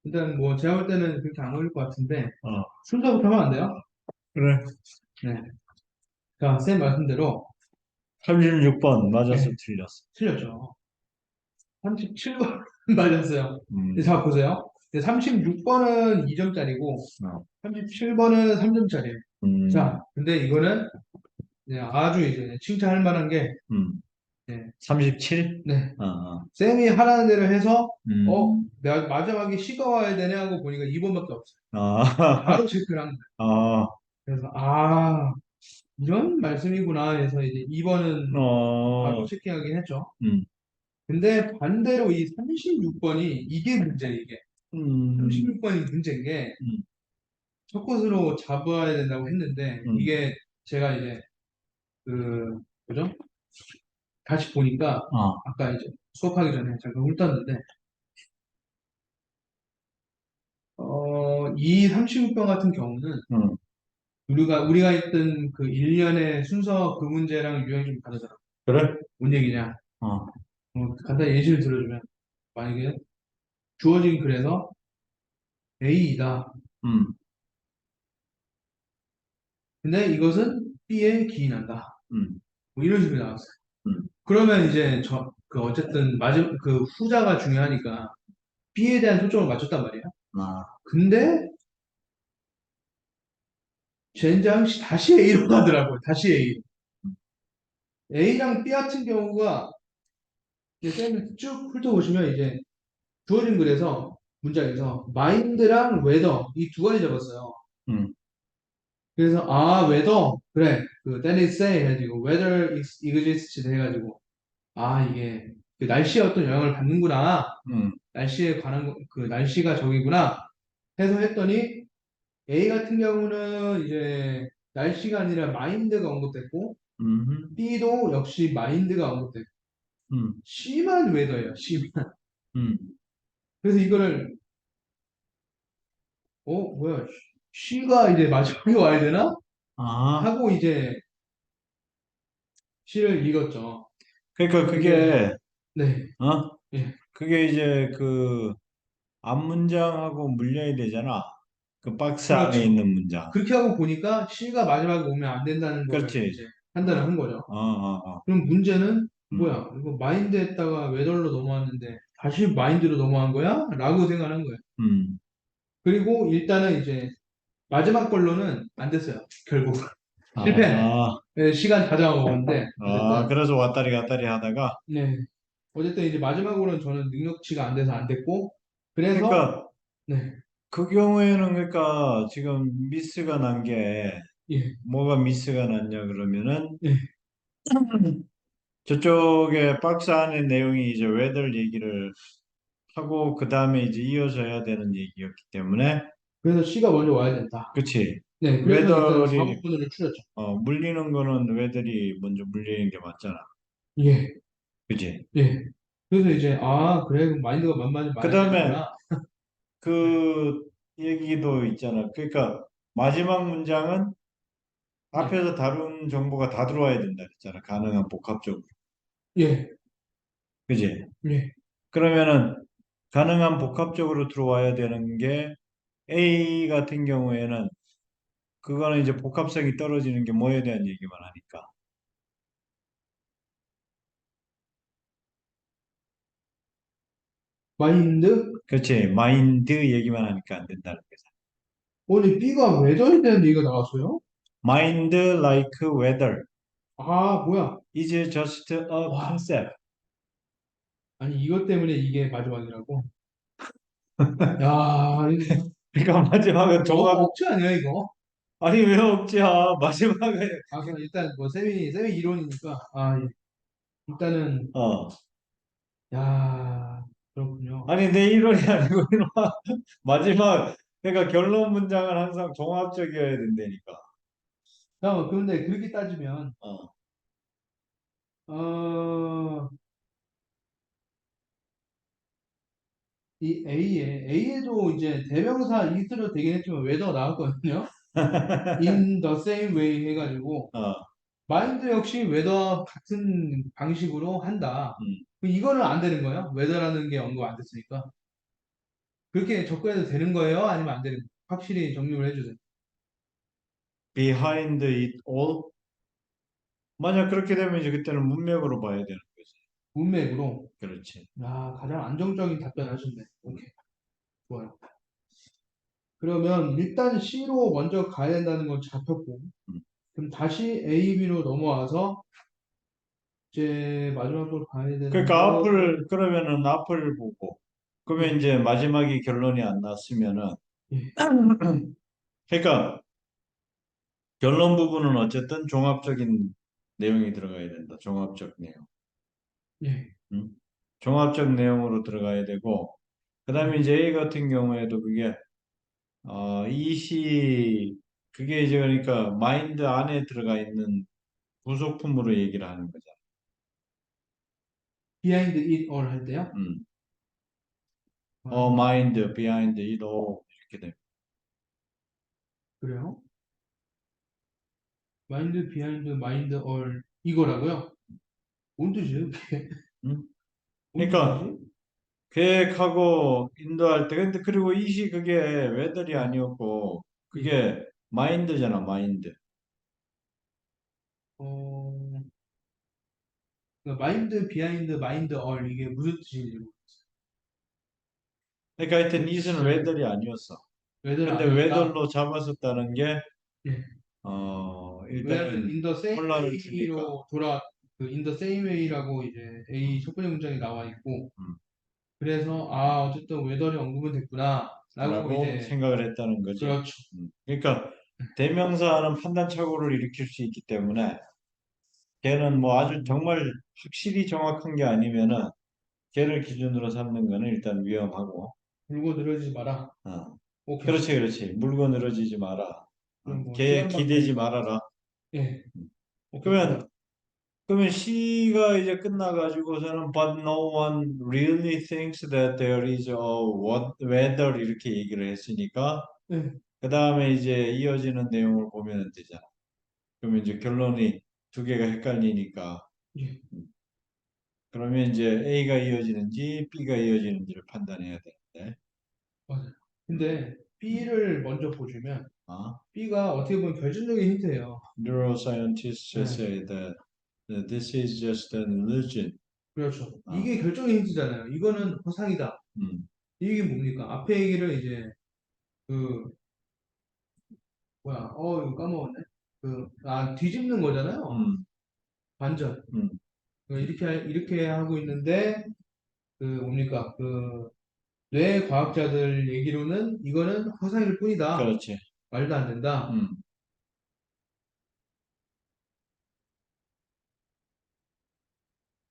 일단 뭐 제가 볼 때는 그렇게 안 걸릴 것 같은데 어, 순서부터 하면 안 돼요? 그래. 네. 자, 쌤 말씀대로 36번 맞았어, 네, 틀렸어. 틀렸죠. 37번 맞았어요. 음, 자, 보세요. 36번은 2점짜리고 어, 37번은 3점짜리예요. 음, 자, 근데 이거는 아주 이제 칭찬할 만한 게 음. 네, 37? 네. 어, 어. 쌤이 하라는 대로 해서 음, 마지막에 시가 와야 되네 하고 보니까 2번밖에 없어요. 아, 바로 체크를 한 거예요. 어, 그래서 이런 말씀이구나 해서 이제 2번은 바로 어, 체크하긴 했죠. 음, 근데 반대로 이 36번이 이게 문제예요, 이게. 음, 36번이 문제인 게 음, 첫 것으로 잡아야 된다고 했는데 음, 이게 제가 이제 뭐죠? 다시 보니까 어, 아까 이제 수업하기 전에 잠깐 훑었는데 이 36번 같은 경우는 음, 우리가 했던 그 1년의 순서 그 문제랑 유형이 좀 다르더라고요. 그래? 뭔 얘기냐? 어, 간단히 예시를 들어주면 만약에 주어진 글에서 A이다. 음, 근데 이것은 B에 기인한다. 음, 뭐 이런 식으로 나왔어요. 음, 그러면 이제 그 어쨌든 맞은 그 후자가 중요하니까 B에 대한 초점을 맞췄단 말이야. 아, 근데 젠장 다시 A로 가더라고요. 다시 A. A랑 B 같은 경우가 이제 쌤이 쭉 훑어보시면 이제 주어진 글에서 문장에서 마인드랑 웨더 이 두 가지 적었어요. 음, 그래서 아 웨더 그래 그 that is say 해가지고 whether exists 해가지고 아 이게 그 날씨에 어떤 영향을 받는구나 음, 날씨에 관한 그 날씨가 저기구나 해서 했더니 A 같은 경우는 이제 날씨가 아니라 마인드가 언급됐고 음, B도 역시 마인드가 언급됐고 음, C만 웨더예요. C만. 음. 그래서 이거를 뭐야 C가 이제 마지막에 와야 되나 아, 하고 이제 C를 읽었죠. 그러니까 근데 그게, 네. 어? 예. 그게 이제 그 앞문장하고 물려야 되잖아. 그 박스 안에 그렇죠. 있는 문장. 그렇게 하고 보니까 C가 마지막에 오면 안 된다는 거를 그렇지. 이제 판단을 한 거죠. 어. 그럼 문제는 음, 뭐야? 이거 마인드에다가 웨더로 넘어왔는데 다시 마인드로 넘어간 거야? 라고 생각한 거예요. 음. 그리고 일단은 이제 마지막 걸로는 안 됐어요. 결국 실패. 아, 네, 시간 다 잡아먹었는데 어쨌든 그래서 왔다리 갔다리 하다가, 네 어쨌든 이제 마지막으로는 저는 능력치가 안 돼서 안 됐고 그래서 그러니까 네 그 경우에는 그러니까 지금 미스가 난 게, 예, 뭐가 미스가 났냐 그러면은 예. 저쪽에 박스 안에 내용이 이제 왜들 얘기를 하고 그 다음에 이제 이어져야 되는 얘기였기 때문에 그래서 C가 먼저 와야 된다. 그치 네 그래서 일단 왜들이 4번분을 추렸죠. 물리는 거는 왜들이 먼저 물리는 게 맞잖아. 예. 그치. 예. 그래서 이제, 아, 그래, 그럼 마인드가 만만히 그 많아야 다음에 되는구나. 그 얘기도 있잖아. 그러니까 마지막 문장은 예. 앞에서 다룬 정보가 다 들어와야 된다 그랬잖아. 가능한 복합적으로. 예. 그지? 예. 그러면은 가능한 복합적으로 들어와야 되는 게 A 같은 경우에는 그거는 이제 복합성이 떨어지는 게 뭐에 대한 얘기만 하니까. 마인드? 그렇지. 마인드 얘기만 하니까 안 된다는 거죠. 오늘 B가 외전에 대한 얘기가 나왔어요? Mind like weather 아, 뭐야. is just a 와. concept. 아니, 이것 때문에 이게 마지막이라고? 야, 그러니까 마지막은 너무 종합 억지 아니야, 이거? 아니 왜 없지야 마지막에 아, 그럼 일단, 뭐, 쌤이 이론이니까, 아, 예. 일단은, 어 야, 그렇군요. 아니 내 이론이 아니고 이놈아. 마지막 그러니까 결론 문장은 항상 종합적이어야 된다니까. 자, 그런데 그렇게 따지면, 어. 어, A에도 이제 대명사 is로 되긴 했지만 whether 나왔거든요. in the same way 해가지고 어. 마인드 역시 whether 같은 방식으로 한다. 음. 이거는 안 되는 거예요? whether라는 게 언급 안 됐으니까. 그렇게 접근해도 되는 거예요? 아니면 안 되는 거예요? 확실히 정립을 해주세요. Behind it all 만약 그렇게 되면 이제 그때는 문맥으로 봐야 되는 거지. 문맥으로. 그렇지. 야, 가장 안정적인 답변 하셨네. 오케이. 좋아요. 그러면 일단 C로 먼저 가야 된다는 건 잡혔고, 음. 그럼 다시 A, B로 넘어와서 이제 마지막으로 가야 되는 그러니까 거는 그러면은 앞을 보고 그러면 예, 이제 마지막이 결론이 안 났으면은 예, 그러니까 결론 부분은 어쨌든 종합적인 내용이 들어가야 된다. 종합적 내용. 예, 음? 종합적 내용으로 들어가야 되고 그다음에 예. 이제 A 같은 경우에도 그게 이시 그게 이제 그러니까 마인드 안에 들어가 있는 부속품으로 얘기를 하는 거잖아. behind it all 할 때요? 음. 아, 마인드, 비하인드, 이도 이렇게 돼. 그래요? 마인드, 비하인드, 마인드, 얼 이거라고요? 뭔 뜻이에요? 그게? 음? 뭔 그러니까 뜻이지? 계획하고 인도할 때 근데 그리고 이시 그게 웨들이 예, 아니었고 예. 그게 마인드잖아, 마인드. 어, 그러니까 마인드, 비하인드, 마인드, 얼 이게 무슨 뜻인지 그러니까 하여튼 이것은 모르겠어요. 웨더리 아니었어. 웨더는 근데 아니었다. 웨더로 잡았었다는 게 예. 왜냐면 일단은 in the same 혼란을 주니까. way로 그 in the same way라고 이제 A 첫 번째 문장이 나와 있고 음, 그래서 아 어쨌든 웨더리 언급은 됐구나라고 라고 이제 생각을 했다는 거지. 그렇죠. 그러니까 대명사는 판단착오를 일으킬 수 있기 때문에 걔는 뭐 아주 정말 확실히 정확한 게 아니면은 걔를 기준으로 삼는 거는 일단 위험하고. 물고 늘어지지 마라. 어. 오케이. 그렇지, 그렇지. 물고 늘어지지 마라. 그럼 뭐 걔에 시간 기대지 받고 말아라. 예. 음. 오케이. 그러면 C가 이제 끝나가지고서는 but no one really thinks that there is a weather 이렇게 얘기를 했으니까 예. 그 다음에 이제 이어지는 내용을 보면 되잖아. 그러면 이제 결론이 두 개가 헷갈리니까 예. 음, 그러면 이제 A가 이어지는지 B가 이어지는지를 판단해야 되는데 맞아요. 음, 근데 음. B를 먼저 보시면 아, B가 어떻게 보면 결정적인 힌트예요. neuroscientists 예. say that this is just an illusion. 그렇죠. 아, 이게 결정적인 힌트잖아요. 이거는 허상이다. 음, 이게 뭡니까? 앞에 얘기를 이제 그 뭐야? 이거 까먹었네. 뒤집는 거잖아요. 음, 반전. 음. 이렇게 하고 있는데 그 뭡니까? 그 뇌 과학자들 얘기로는 이거는 허상일 뿐이다. 그렇지. 말도 안 된다. 음,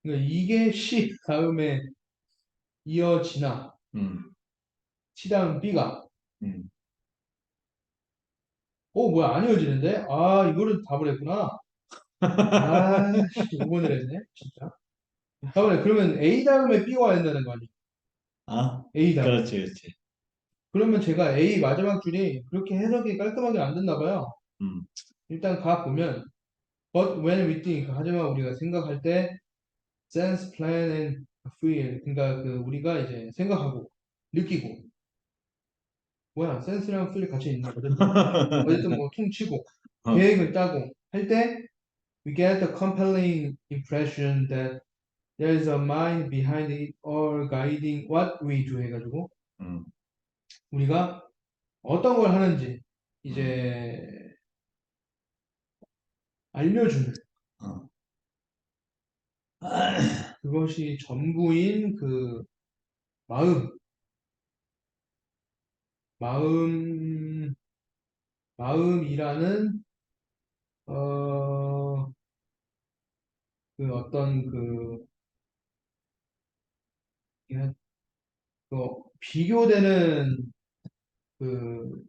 그러니까 이게 C 다음에 이어지나 음, C 다음 B가 음. 뭐야 안 이어지는데? 이거를 답을 했구나. 씨 5번을 했네 진짜. 답을 그러면 A 다음에 B가 와야 된다는 거 아니에요? 아, A 다음에. 그렇지, 그렇지. 그러면 제가 A 마지막 줄이 그렇게 해석이 깔끔하게 안 됐나 봐요. 음, 일단 가 보면 But when we think 하지만 우리가 생각할 때 sense, plan and feel 그러니까 그 우리가 이제 생각하고 느끼고 뭐야 sense랑 feel 같이 있나 어쨌든 뭐 퉁치고 어, 계획을 짜고 할 때 we get the compelling impression that there is a mind behind it all guiding what we do 해가지고 음, 우리가 어떤 걸 하는지 음. 이제 알려주는 어. 그것이 전부인 그 마음, 마음, 마음이라는 어, 그 어떤 그냥 그 비교되는 그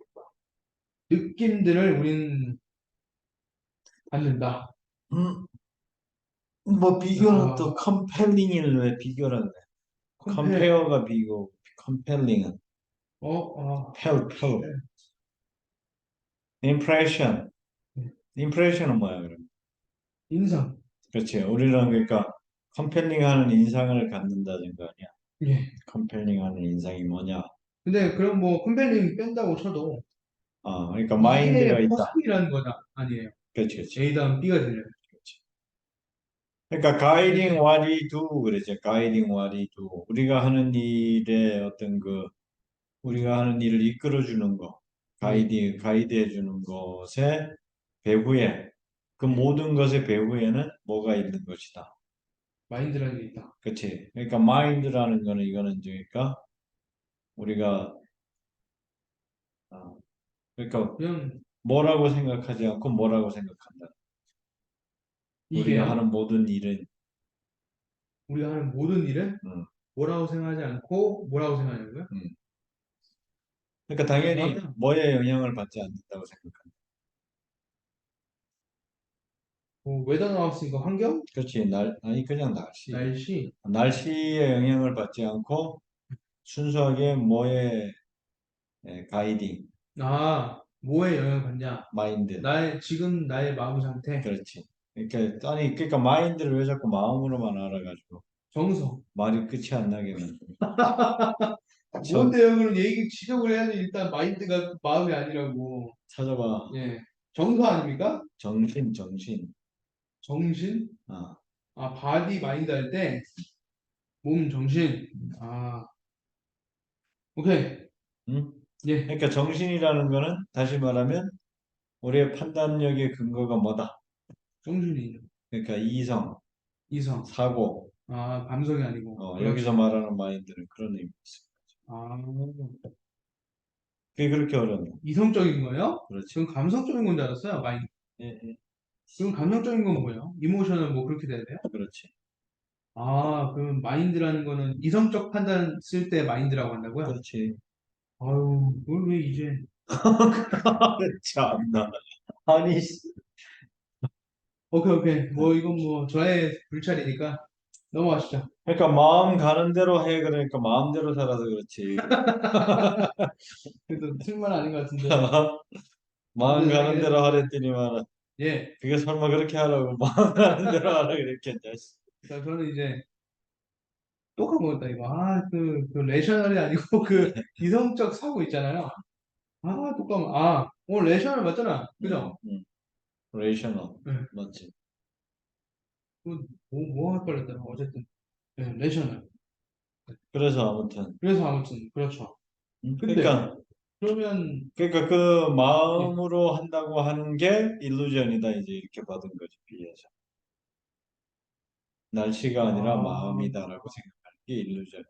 느낌들을 우린 받는다. 음, 뭐 비교는 또 아, 컴펠링을 왜 비교를 해? 컴페, 컴페어가 비교, 컴펠링은 펠. 쉣. 임프레션. 임프레션은 뭐야 그럼? 인상. 그렇지. 우리는 그러니까 컴펠링하는 인상을 갖는다는 거 아니야? 예. 컴펠링하는 인상이 뭐냐? 근데 그럼 뭐 컴펠링 뺀다고 쳐도 그러니까 이게 마인드가 있다. 허상이라는 거다 아니에요. 그렇지, 그렇지. A 다음 B가 들려요. 그렇지. 그러니까 guiding 이렇게 what we do 그러죠. guiding what we do. 우리가 하는 일의 어떤 그 우리가 하는 일을 이끌어주는 거, 예, 가이드해 주는 것의 배후에 그 모든 것의 배후에는 뭐가 있는 것이다. 마인드라는 게 있다. 그렇지. 그러니까 마인드라는 거는 이거는 그러니까 우리가 그러니까 그냥 뭐라고 생각하지 않고 뭐라고 생각한다. 우리가 이게요. 하는 모든 일은 우리가 하는 모든 일을 음, 뭐라고 생각하지 않고 뭐라고 생각하냐고요? 음. 그러니까 당연히 아, 뭐에 영향을 받지 않는다고 생각한다. 웨더 나왔으니까 환경, 그렇지. 아니 그냥 날씨. 날씨. 날씨에 영향을 받지 않고 순수하게 뭐에 가이딩, 뭐에 영향을 받냐? 마인드. 지금 나의 마음 상태, 그렇지. 그러니까 마인드를 왜 자꾸 마음으로만 알아가지고 정서. 말이 끝이 안 나게 만들어. 저 뭔데요? 그럼 얘기 지적을 해야지 일단 마인드가 마음이 아니라고. 찾아봐. 예. 정서 아닙니까? 정신. 정신? 아, 아, 바디 마인드 할 때, 몸, 정신. 아, 오케이. 응? 예, 그러니까 정신이라는 거는 다시 말하면 우리의 판단력의 근거가 뭐다? 정신이죠. 그러니까 이성, 이성. 사고, 아, 감성이 아니고. 여기서 그렇죠. 말하는 마인드는 그런 의미 있습니다. 아, 그게 그렇게 어렵나? 이성적인 거예요? 그렇지. 전 감성적인 건 줄 알았어요, 마인드. 예, 예. 그럼 감성적인 건 뭐예요? 이모션은 뭐 그렇게 돼야 돼요? 그렇지. 아, 그럼 마인드라는 거는 이성적 판단 쓸 때 마인드라고 한다고요? 그렇지. 아유, 그걸 왜 이제. 참나. 아니, 오케이, 오케이. 뭐, 이건 뭐, 저의 불찰이니까 넘어가시죠. 그러니까 마음 가는 대로 해. 그러니까 마음대로 살아서 그렇지. 그래도 틀린 말 아닌 것 같은데. 마음 근데 가는 되게, 대로 하랬더니만 예. 그게 설마 그렇게 하라고 마음 가는 대로 하라 그랬겠냐. 씨. 자, 저는 이제 또 까먹었다, 이거. 아, 그 레셔널이 아니고 그 이성적 사고 있잖아요. 아, 또 까먹, 오늘 레셔널 맞잖아. 음, 그죠? 음. 레이셔널. 네. 맞지. 뭐 헷갈렸더라. 어쨌든. 네, 레셔널. 그래서 아무튼 그래서 아무튼, 그렇죠. 근데, 그러니까 그러면, 그 예. 마음으로 한다고 하는 게 일루전이다 이제 이렇게 받은 거지 비해서 날씨가 아니라 아, 마음이다라고 생각하는 게 일루전.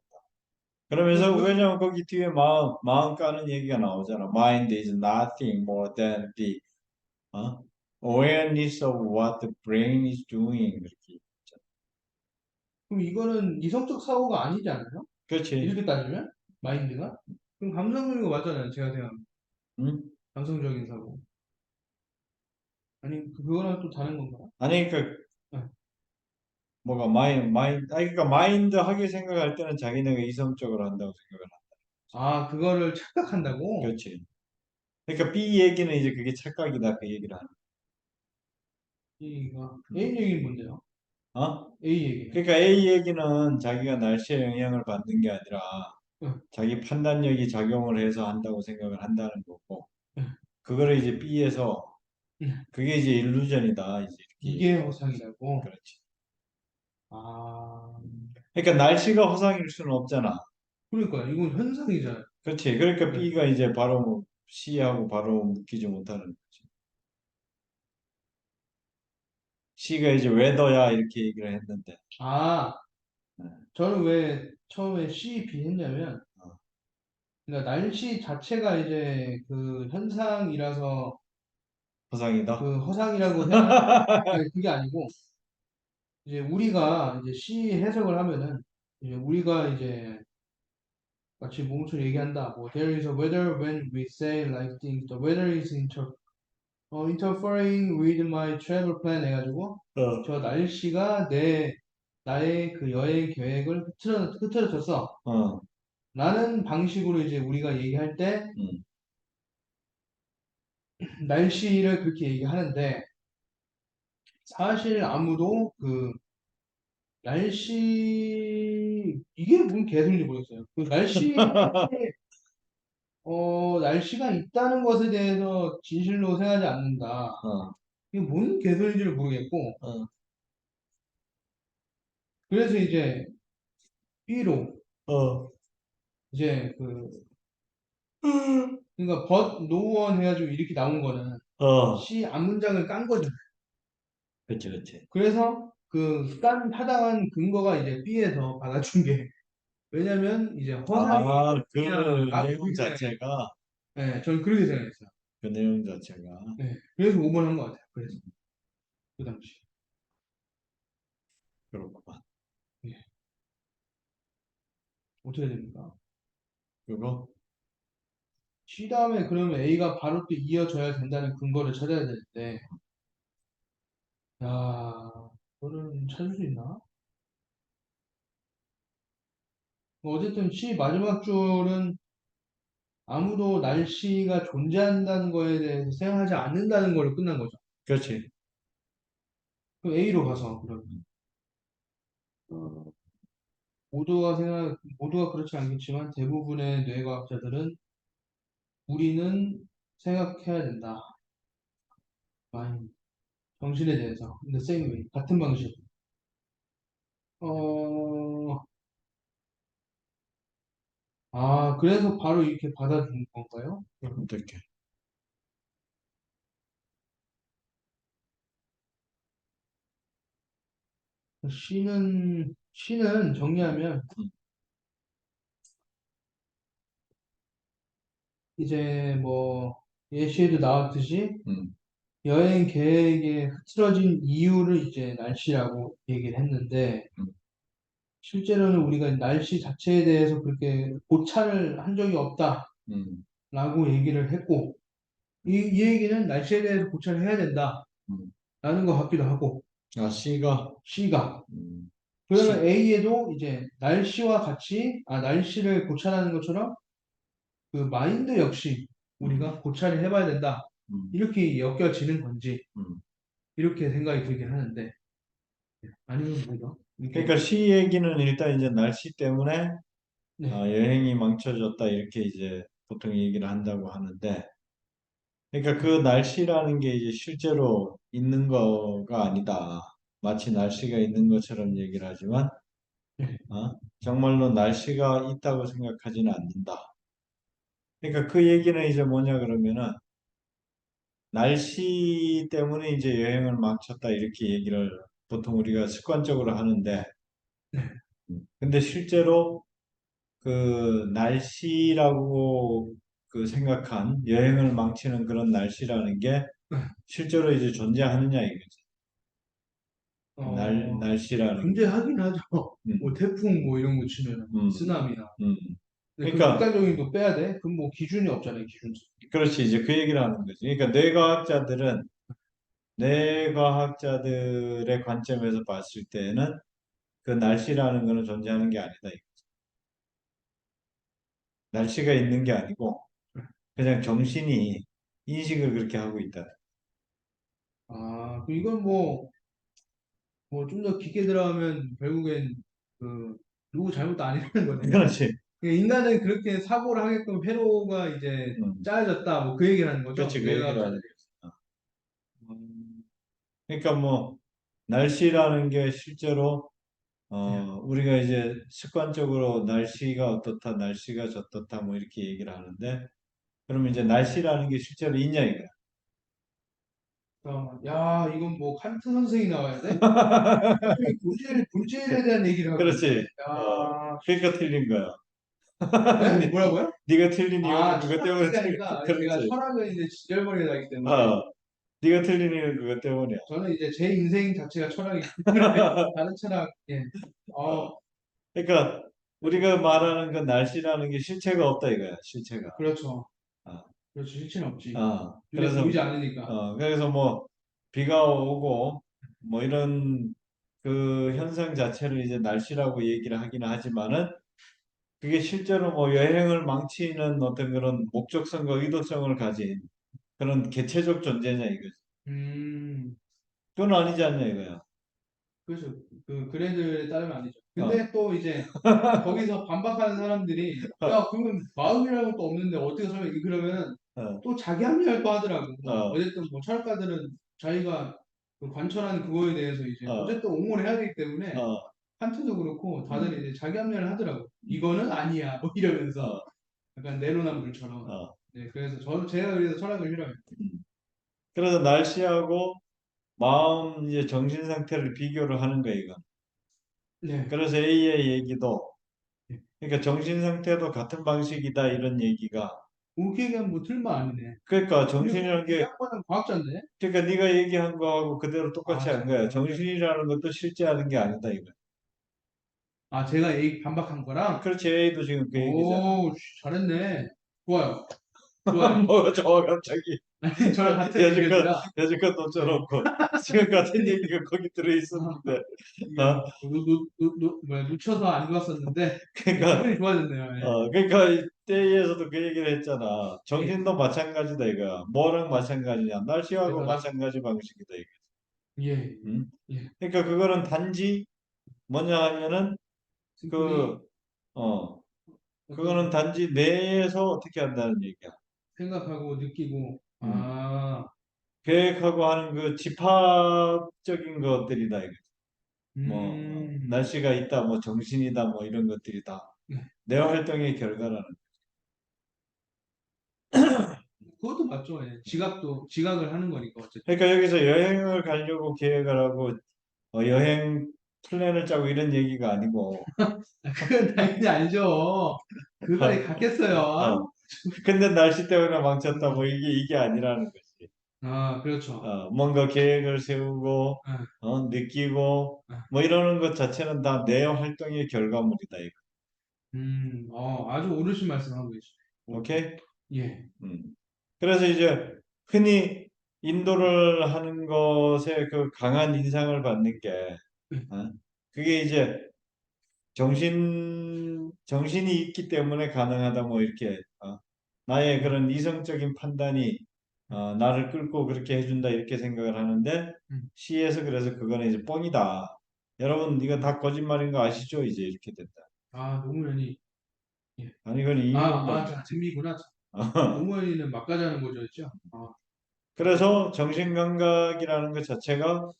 그러면서 그, 왜냐면 거기 뒤에 마음 까는 얘기가 나오잖아. Mind is nothing more than the awareness of what the brain is doing. 그렇게 있잖아. 그럼 이거는 이성적 사고가 아니지 않아요? 그렇지. 이렇게 따지면? 마인드가? 그럼 감성적인 거 맞잖아요. 제가 생각하면. 응? 감성적인 사고. 아니, 그거랑 또 다른 건가요? 아니 그 네. 뭐가 아니 그러니까 마인드 하게 생각할 때는 자기네가 이성적으로 한다고 생각을 한다. 아, 그거를 착각한다고? 그렇지. 그러니까 B 얘기는 이제 그게 착각이다 그 얘기를 하는. A가, A 음. 얘기는 뭔데요? 어? A 얘기는? 그러니까 A 얘기는 자기가 날씨에 영향을 받는 게 아니라 응, 자기 판단력이 작용을 해서 한다고 생각을 한다는 거고 응, 그거를 이제 B에서 응. 그게 이제 일루전이다 이제 이렇게 이게 얘기하는 거지. 허상이라고? 그렇지. 아, 그러니까 날씨가 허상일 수는 없잖아. 그러니까 이건 현상이잖아요. 그렇지. 그러니까 네. B가 이제 바로 C하고 바로 묶이지 못하는 거지. C가 이제 웨더야 이렇게 얘기를 했는데 아, 네. 저는 왜 처음에 C, B 했냐면, 어, 그러니까 날씨 자체가 이제 그 현상이라서 허상이다. 그 허상이라고 생각, 아니, 그게 아니고, 이제 우리가 이제 C 해석을 하면은, 이제 우리가 이제 마치 몸처럼 얘기한다. 뭐, there is a weather when we say like things. The weather is interfering with my travel plan 해가지고, 어, 저 날씨가 나의 그 여행 계획을 흐트러졌어. 어, 라는 방식으로 이제 우리가 얘기할 때, 음. 날씨를 그렇게 얘기하는데, 사실 아무도 그 이게 뭔 개소리인지 모르겠어요. 그 날씨가 있다는 것에 대해서 진실로 생각하지 않는다. 어, 이게 뭔 개소리인지를 모르겠고, 어, 그래서 이제 B로 어, 이제 그러니까 but no one 해가지고 이렇게 나온 거는 어. C 앞문장을 깐 거죠. 그치, 그치. 그래서 그 깐 타당한 근거가 이제 B에서 받아준 게 왜냐면 이제 허상이 그 그냥 내용 그렇게 생각해요. 자체가, 네, 저는 그렇게 생각했어요. 그 내용 자체가, 네, 그래서 5번 한 것 같아요. 그래서 그 당시. 그렇구만. 예, 어떻게 됩니까? 그거, C 다음에 그러면 A가 바로 또 이어져야 된다는 근거를 찾아야 되는데, 야, 그거를 찾을 수 있나? 뭐 어쨌든 C 마지막 줄은 아무도 날씨가 존재한다는 거에 대해서 생각하지 않는다는 걸로 끝난 거죠. 그렇지. 그럼 A로 가서 그럼 어, 모두가 그렇지 않겠지만 대부분의 뇌과학자들은 우리는 생각해야 된다. 마인, 정신에 대해서. 근데 same way, 같은 방식. 어, 그래서 바로 이렇게 받아준 건가요? 어떻게? 시는 정리하면 음, 이제 뭐 예시에도 나왔듯이 음, 여행 계획에 흐트러진 이유를 이제 날씨라고 얘기를 했는데 음, 실제로는 우리가 날씨 자체에 대해서 그렇게 고찰을 한 적이 없다라고 음, 얘기를 했고 이 얘기는 날씨에 대해서 고찰을 해야 된다라는 음. 것 같기도 하고 아, C가, C가 음, 그러면 C, A에도 이제 날씨와 같이 날씨를 고찰하는 것처럼 그 마인드 역시 음, 우리가 고찰을 해봐야 된다 음, 이렇게 엮여지는 건지 음. 이렇게 생각이 들긴 하는데 아니면 뭐죠? 이렇게 그러니까 C 얘기는 일단 이제 날씨 때문에 네, 여행이 망쳐졌다 이렇게 이제 보통 얘기를 한다고 하는데, 그러니까 네, 그 날씨라는 게 이제 실제로 있는 거가 아니다. 마치 날씨가 있는 것처럼 얘기를 하지만, 네, 정말로 날씨가 있다고 생각하지는 않는다. 그러니까 그 얘기는 이제 뭐냐 그러면은 날씨 때문에 이제 여행을 망쳤다 이렇게 얘기를 보통 우리가 습관적으로 하는데, 네. 근데 실제로 그 날씨라고 그 생각한 여행을 망치는 그런 날씨라는 게 실제로 이제 존재하느냐 이거지. 어, 날씨라는 게. 존재하긴 하죠. 뭐 음, 태풍 뭐 이런 거 치면 음, 쓰나미나. 음. 근데 그 그러니까 극단적인 거 빼야 돼? 그럼 뭐 기준이 없잖아요, 기준. 그렇지 이제 그 얘기를 하는 거지. 그러니까 뇌과학자들은 뇌과학자들의 관점에서 봤을 때는 그 날씨라는 거는 존재하는 게 아니다. 날씨가 있는 게 아니고 그냥 정신이 인식을 그렇게 하고 있다. 그 이건 뭐 좀 더 깊게 들어가면 결국엔 그 누구 잘못도 아니라는 거네요. 그렇지. 인간은 그렇게 사고를 하게끔 회로가 이제 음, 짜여졌다, 뭐 그 얘기를 하는 거죠. 그렇지 그 얘기를 하는 뇌과학자들이. 거지. 음, 그러니까 뭐 날씨라는 게 실제로 네. 우리가 이제 습관적으로 날씨가 어떻다, 날씨가 저떻다 뭐 이렇게 얘기를 하는데 그러면 이제 날씨라는 게 실제로 있냐 이거야. 야, 이건 뭐 칸트 선생이 나와야 돼? 나중에 본질에 대한 얘기를 하고 있네. 그렇지. 야, 그러니까 틀린 거야. 네? 네, 뭐라고요? 네가 틀린 이유는 그것 때문에 철학이 아니라 제가 그렇지. 철학은 이제 지절머리에 나기 때문에 어, 네가 틀린 이유는 그것 때문이야. 저는 이제 제 인생 자체가 철학이기 때문에 다른 철학, 예. 어, 어, 그러니까 우리가 말하는 그 날씨라는 게 실체가 없다 이거야. 실체가. 그렇죠. 어, 그렇죠. 실체는 없지. 눈에 그래서 보이지 않으니까. 뭐 비가 오고 뭐 이런 그 현상 자체를 이제 날씨라고 얘기를 하기는 하지만은 그게 실제로 뭐 여행을 망치는 어떤 그런 목적성과 의도성을 가진 그런 개체적 존재냐 이거지. 음, 그건 아니지 않냐 이거야. 그렇죠. 그 그래들에 따르면 아니죠. 어, 근데 또 이제 거기서 반박하는 사람들이 야, 그러면 마음이라는 것도 없는데 어떻게 설명, 그러면 어, 또 자기 합리화를 또 하더라고. 어, 어쨌든 뭐 철학가들은 자기가 그 관철하는 그거에 대해서 이제 어, 어쨌든 옹호를 해야 되기 때문에 어, 칸트도 그렇고 다들 음, 이제 자기 합리화를 하더라고. 음, 이거는 아니야. 뭐 이러면서 어, 약간 내로남불처럼. 어. 네, 그래서 제가 그래서 철학을 싫어해요. 음. 그래서 날씨하고 마음 이제 정신 상태를 비교를 하는 거야 이거. 네. 그래서 A의 얘기도 네. 그러니까 정신 상태도 같은 방식이다 이런 얘기가 그렇게 얘기하면 뭐 틀만 아니네. 그러니까 근데 정신이라는 이 게 양반은 과학자인데? 그러니까 네가 얘기한 거하고 그대로 똑같이 한 거야. 제가 그래. 정신이라는 것도 실제하는 게 아니다 이거. 제가 A 반박한 거랑 그렇지 A도 지금 그 얘기잖아. 오, 잘했네. 좋아요. 좋아요. 뭐 좋아 갑자기 아니, 저랑 같은 여지껏 의견이라. 여지껏 네. 놓쳐놓고 지금 같은 괜히 얘기가 거기 들어 아, 있었는데 이게 어? 뭐야, 놓쳐서 안 좋았었는데 그러니까 기분이 좋아졌네요. 예. 그러니까 이때에서도 그 얘기를 했잖아. 예. 정신도 마찬가지다 이거야. 뭐랑 마찬가지냐? 날씨하고 그래서 마찬가지 방식이다 이거. 예. 음? 예. 그러니까 그거는 단지 뭐냐 하면은 심플리 그 어, 그거는 어떤 단지 뇌에서 어떻게 한다는 얘기야. 생각하고 느끼고 음. 아, 계획하고 하는 그 집합적인 것들이다 이거. 뭐 날씨가 있다, 뭐 정신이다, 뭐 이런 것들이 다 네. 내 활동의 결과라는. 그것도 맞죠. 예. 지각을 하는 거니까 어쨌든. 그러니까 여기서 여행을 가려고 계획을 하고 여행 플랜을 짜고 이런 얘기가 아니고 그건 당연히 아니죠. 그거에 갔겠어요. 어, 근데 날씨 때문에 망쳤다 뭐 이게 아니라는 거지. 아, 그렇죠. 뭔가 계획을 세우고 예, 느끼고 예. 뭐 이러는 것 자체는 다 내 활동의 결과물이다 이거. 아주 옳으신 말씀하고 계시죠. 오케이? 예. 음. 그래서 이제 흔히 인도를 하는 것에 그 강한 인상을 받는 게 어? 그게 이제 정신이 있기 때문에 가능하다 뭐 이렇게 나의 음, 그런 이성적인 판단이 나를 끌고 그렇게 해준다 이렇게 생각을 하는데 음. 시에서 그래서 그거는 이제 뻥이다. 여러분 이거 다 거짓말인 거 아시죠? 이제 이렇게 된다. 아, 노무현이. 예. 아니 이건 이유가 자, 재미구나. 노무현이는 막가자는 거죠. 그래서 정신감각이라는 것 자체가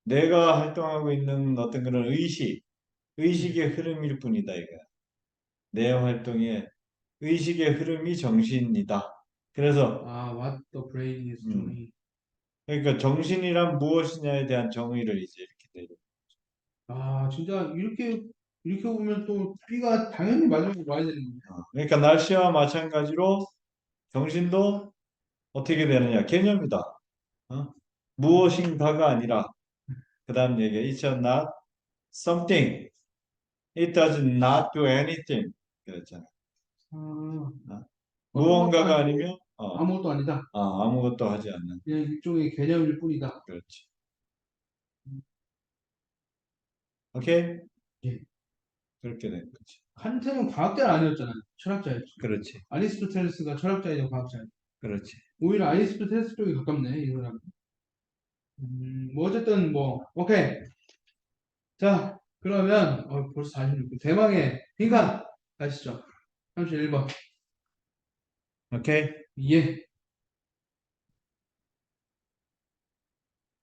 내가 활동하고 있는 어떤 그런 예. 의식의 흐름일 뿐이다 이거야. 내 활동의 의식의 흐름이 정신이다. 그래서 What the brain is 음, doing. 그러니까 정신이란 무엇이냐에 대한 정의를 이제 이렇게 내려. 진짜 이렇게 보면 또 B가 당연히 마지막에 와야 되는 거예요. 그러니까 날씨와 마찬가지로 정신도 어떻게 되느냐 개념이다. 어? 무엇인가가 아니라 그 다음 얘기야. It's not something. It does not do anything. 그랬잖아. 아, 어? 어떤 것도 무언가가 아니고 아니면 아무것도 아니다. 아무것도 하지 않는. 그냥 일종의 개념일 뿐이다. 그렇지. 오케이? 예. 그렇게 된 거지. 칸트는 과학자는 아니었잖아요. 철학자였죠. 그렇지. 아리스토텔레스가 철학자이자 과학자예요. 그렇지. 오히려 아리스토텔레스 쪽이 가깝네, 이 사람. 뭐 어쨌든 오케이. 자, 그러면 벌써 46분. 대망의 빈칸 가시죠. 31번. 오케이? 예.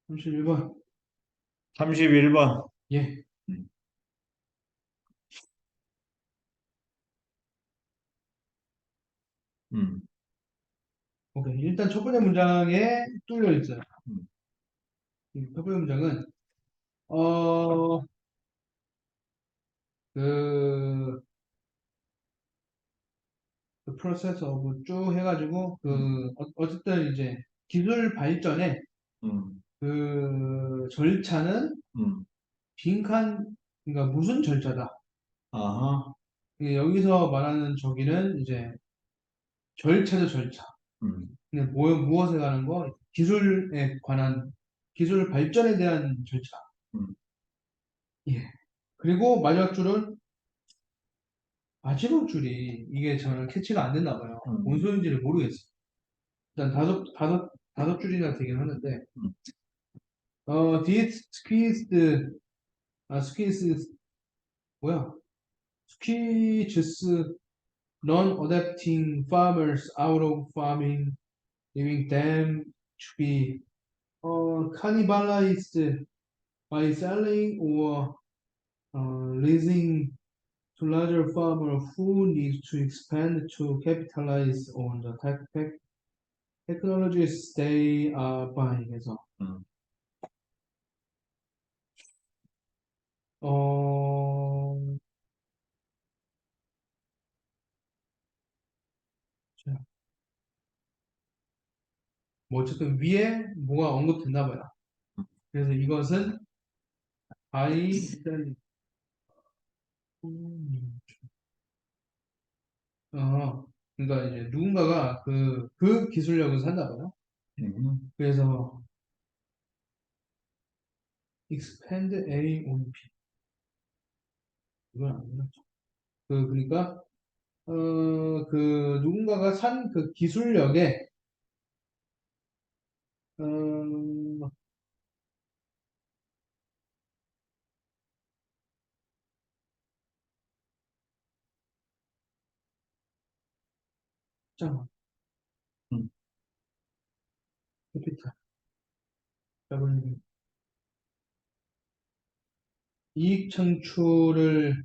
31번. 31번. 예. 음. 음. 오케이. 일단 첫 번째 문장에 뚫려 있어요. 음. 첫 번째 문장은 어, 그, 그 process of 쭉 해가지고 음. 어쨌든 이제 기술 발전에 음. 그 절차는 음. 빈칸 그러니까 무슨 절차다. 아하. 이게 여기서 말하는 저기는 이제 절차죠, 절차. 음. 근데 무엇에 관한 거? 기술에 관한 기술 발전에 대한 절차. 음. 예. 그리고 마지막 줄이 이게 저는 캐치가 안 됐나 봐요. 뭔 음. 소리인지를 모르겠어요. 일단 다섯 줄이나 되긴 하는데, 음. this squeezed, 뭐야? squeezes non-adapting farmers out of farming, leaving them to be cannibalized by selling or leasing to larger farmers who need to expand to capitalize on the technologies they are buying. 해서 음. 어, 자, 뭐 어쨌든 위에 뭐가 언급됐나 봐요. 그래서 이것은 by 그러니까 이제 누군가가 그 기술력을 샀나 봐요. 음. 그래서 expand A on B 이건 아니죠. 그러니까 누군가가 산 그 기술력에 어, 잠깐만, 음. 캐피탈 W 이익 창출을,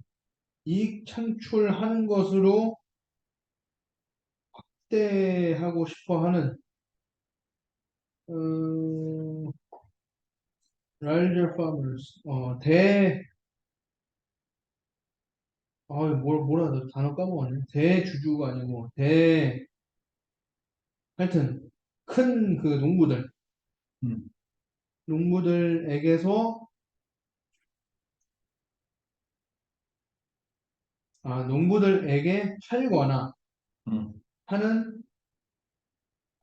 이익 창출하는 것으로 확대하고 싶어 하는, 어, larger farmers, 뭐라 하죠? 단어 까먹었네. 대주주가 아니고, 하여튼, 큰 그 음, 농부들에게서, 농부들에게 팔거나 음, 하는,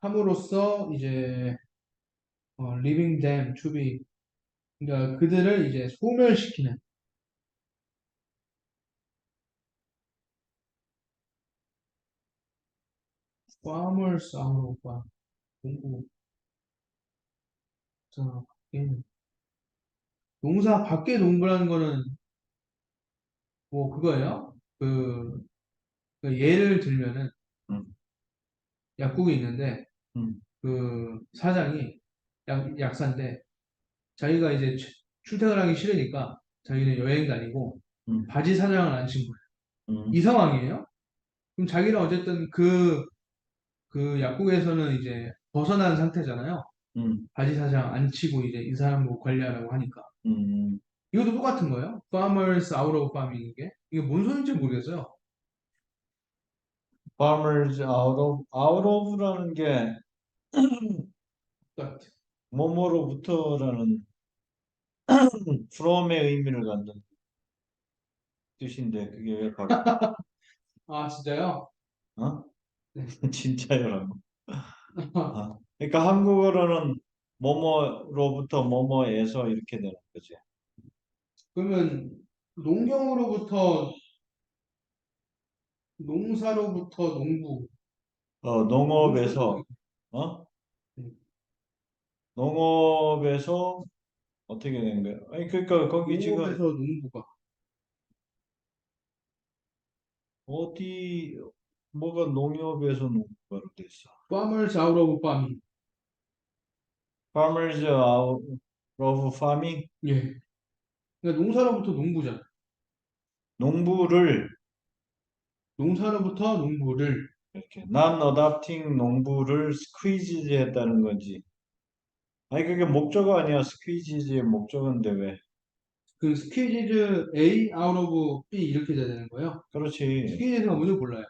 함으로써, 이제, leaving them to be, 그러니까 그들을 이제 소멸시키는, farmers out of farm, 농부, 자, 농사 밖에 농부라는 거는 뭐 그거예요. 그 예를 들면은 음, 약국이 있는데 음, 그 사장이 약사인데 자기가 이제 출퇴근하기 싫으니까 자기는 여행 다니고 음, 바지 사장을 안 친 거예요. 이 음, 상황이에요. 그럼 자기는 어쨌든 그 약국에서는 이제 벗어난 상태잖아요. 음, 바지 사장 안 치고 이제 이 사람 뭐 관리하라고 하니까. 음. 이것도 똑같은 거예요. Farmers out of farming 이게 뭔 소리인지 모르겠어요. farmers out of라는 게 똑같아. 뭐뭐로부터라는 from의 의미를 갖는 뜻인데 그게 왜 아, 진짜요? 어? 네. 진짜요라고. 그러니까 한국어로는 뭐뭐로부터 뭐뭐에서 이렇게 되는 거지. 그러면 농경으로부터 농사로부터 농부 뭔 소리예요? 농업에서 이게? 어? 네. 농업에서 어떻게 된 거야? 아니 그러니까 거기 지금 농업에서 농부가 어디 뭐가 농협에서 농가로 됐어. farmers out of farming. Farmers out of farming 예. 그러니까 농사로부터 농부잖아. 농부를 농사로부터 농부를 이렇게 non-adapting 농부를 squeeze 했다는 거지. 아니 그게 목적어 아니야. squeeze의 목적어인데 왜? 그 스퀴즈 A out of B 이렇게 돼야 되는 거예요. 그렇지. 스퀴즈가 뭔지 몰라요.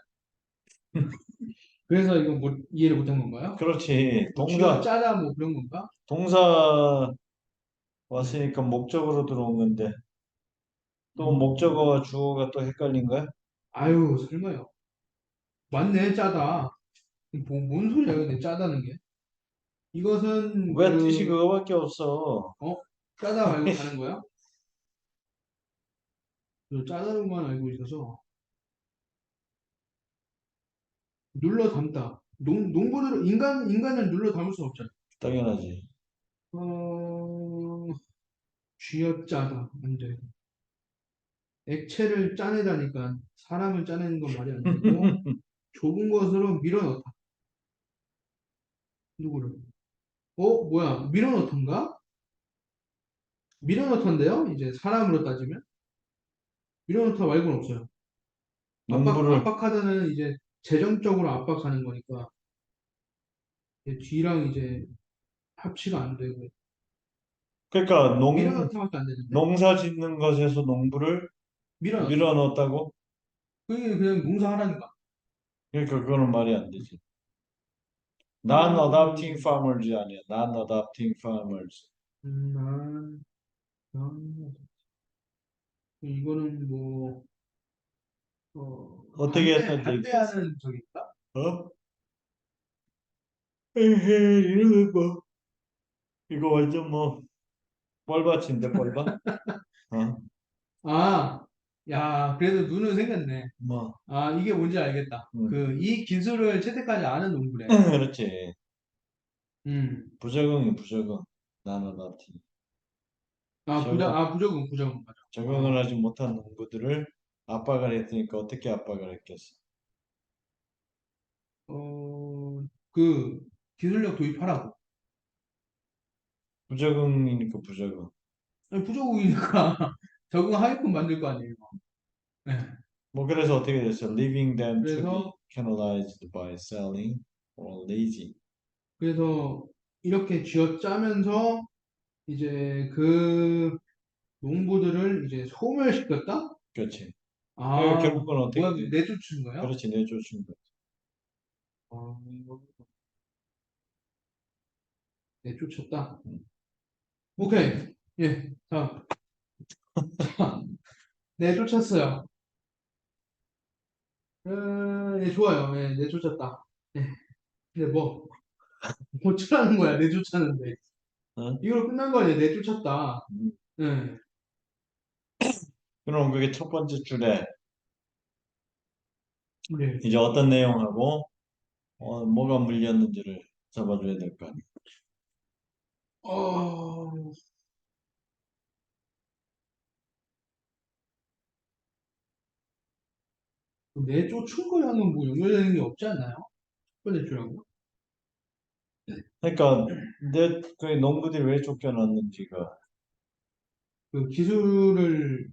그래서 이거 이해를 못한 건가요? 그렇지. 뭐 쥐어 짜다 뭐 그런 건가? 동사 네. 왔으니까 목적으로 들어온 건데 또 음, 목적어와 주어가 또 헷갈린 거야? 아유 설마요. 맞네 짜다. 뭔 소리야 근데 짜다는 게? 이것은 왜 뜻이 그거밖에 없어? 어? 짜다 말고 다른 거야? 저 짜다로만 알고 있어서 눌러 담다. 농부를 인간을 눌러 담을 수 없잖아. 당연하지. 어, 쥐어짜다. 안 돼. 액체를 짜내다니까 사람을 짜내는 건 말이 안 되고 좁은 것으로 밀어넣다. 누구를? 뭐야? 밀어넣던가? 밀어넣던데요? 이제 사람으로 따지면 밀어넣다 말고는 없어요. 농부를 압박하다는 이제 재정적으로 압박하는 거니까 이제 뒤랑 이제 합치가 안 되고 그러니까 밀어넣다밖에 안 되는데 농사 짓는 것에서 농부를 밀어넣다. 밀어 넣었다고? 그게 그냥 농사하라니까. 그러니까 그거는 말이 안 되지. Non-adapting 음, farmers 아니야. Non-adapting farmers. 난, 난, 이거는 뭐, 어떻게 했는지 얘기했어. 반대하는 적인가? 어? 에헤, 이러면 뭐 이거 완전 뭐 뻘밭인데 뻘밭? 어? 아, 야, 그래도 눈은 생겼네. 뭐 아, 이게 뭔지 알겠다. 음. 이 기술을 채택하지 않은 농부래. 그렇지. 음. 부적응. Non-adapting. 부적응, 맞아. 적응을 아, 하지 못한 농부들을 압박을 했으니까 어떻게 압박을 했겠어? 그, 기술력 도입하라고. 부적응이니까 부적응. 아니, 부적응이니까 적응하게끔 만들 거 아니에요. 네. 뭐 그래서 어떻게 됐어? Leaving them to be 그래서 canalized by selling or lazy. 그래서 이렇게 쥐어짜면서 이제 그 농부들을 이제 소멸시켰다? 그렇지. 그 아, 결국은 어떻게 뭐야, 돼? 내쫓은 거야? 그렇지, 내쫓은 거지. 아, 내쫓았다. 음. 오케이. 예. 자, 자, 내쫓았어요. 예, 좋아요. 예, 내쫓았다. 예. 근데 뭐 어쩌라는 거야, 내쫓았는데. 어? 이걸로 끝난 거 아니야, 내쫓았다. 음. 예. 그럼 그게 첫 번째 줄에 네. 이제 어떤 내용하고 뭐가 물렸는지를 잡아줘야 될 거 아니야. 어, 내쫓은 거랑은 뭐 연결되는 게 없지 않나요? 첫 번째 줄하고. 그러니까 그 농부들이 왜 쫓겨났는지가 그 기술을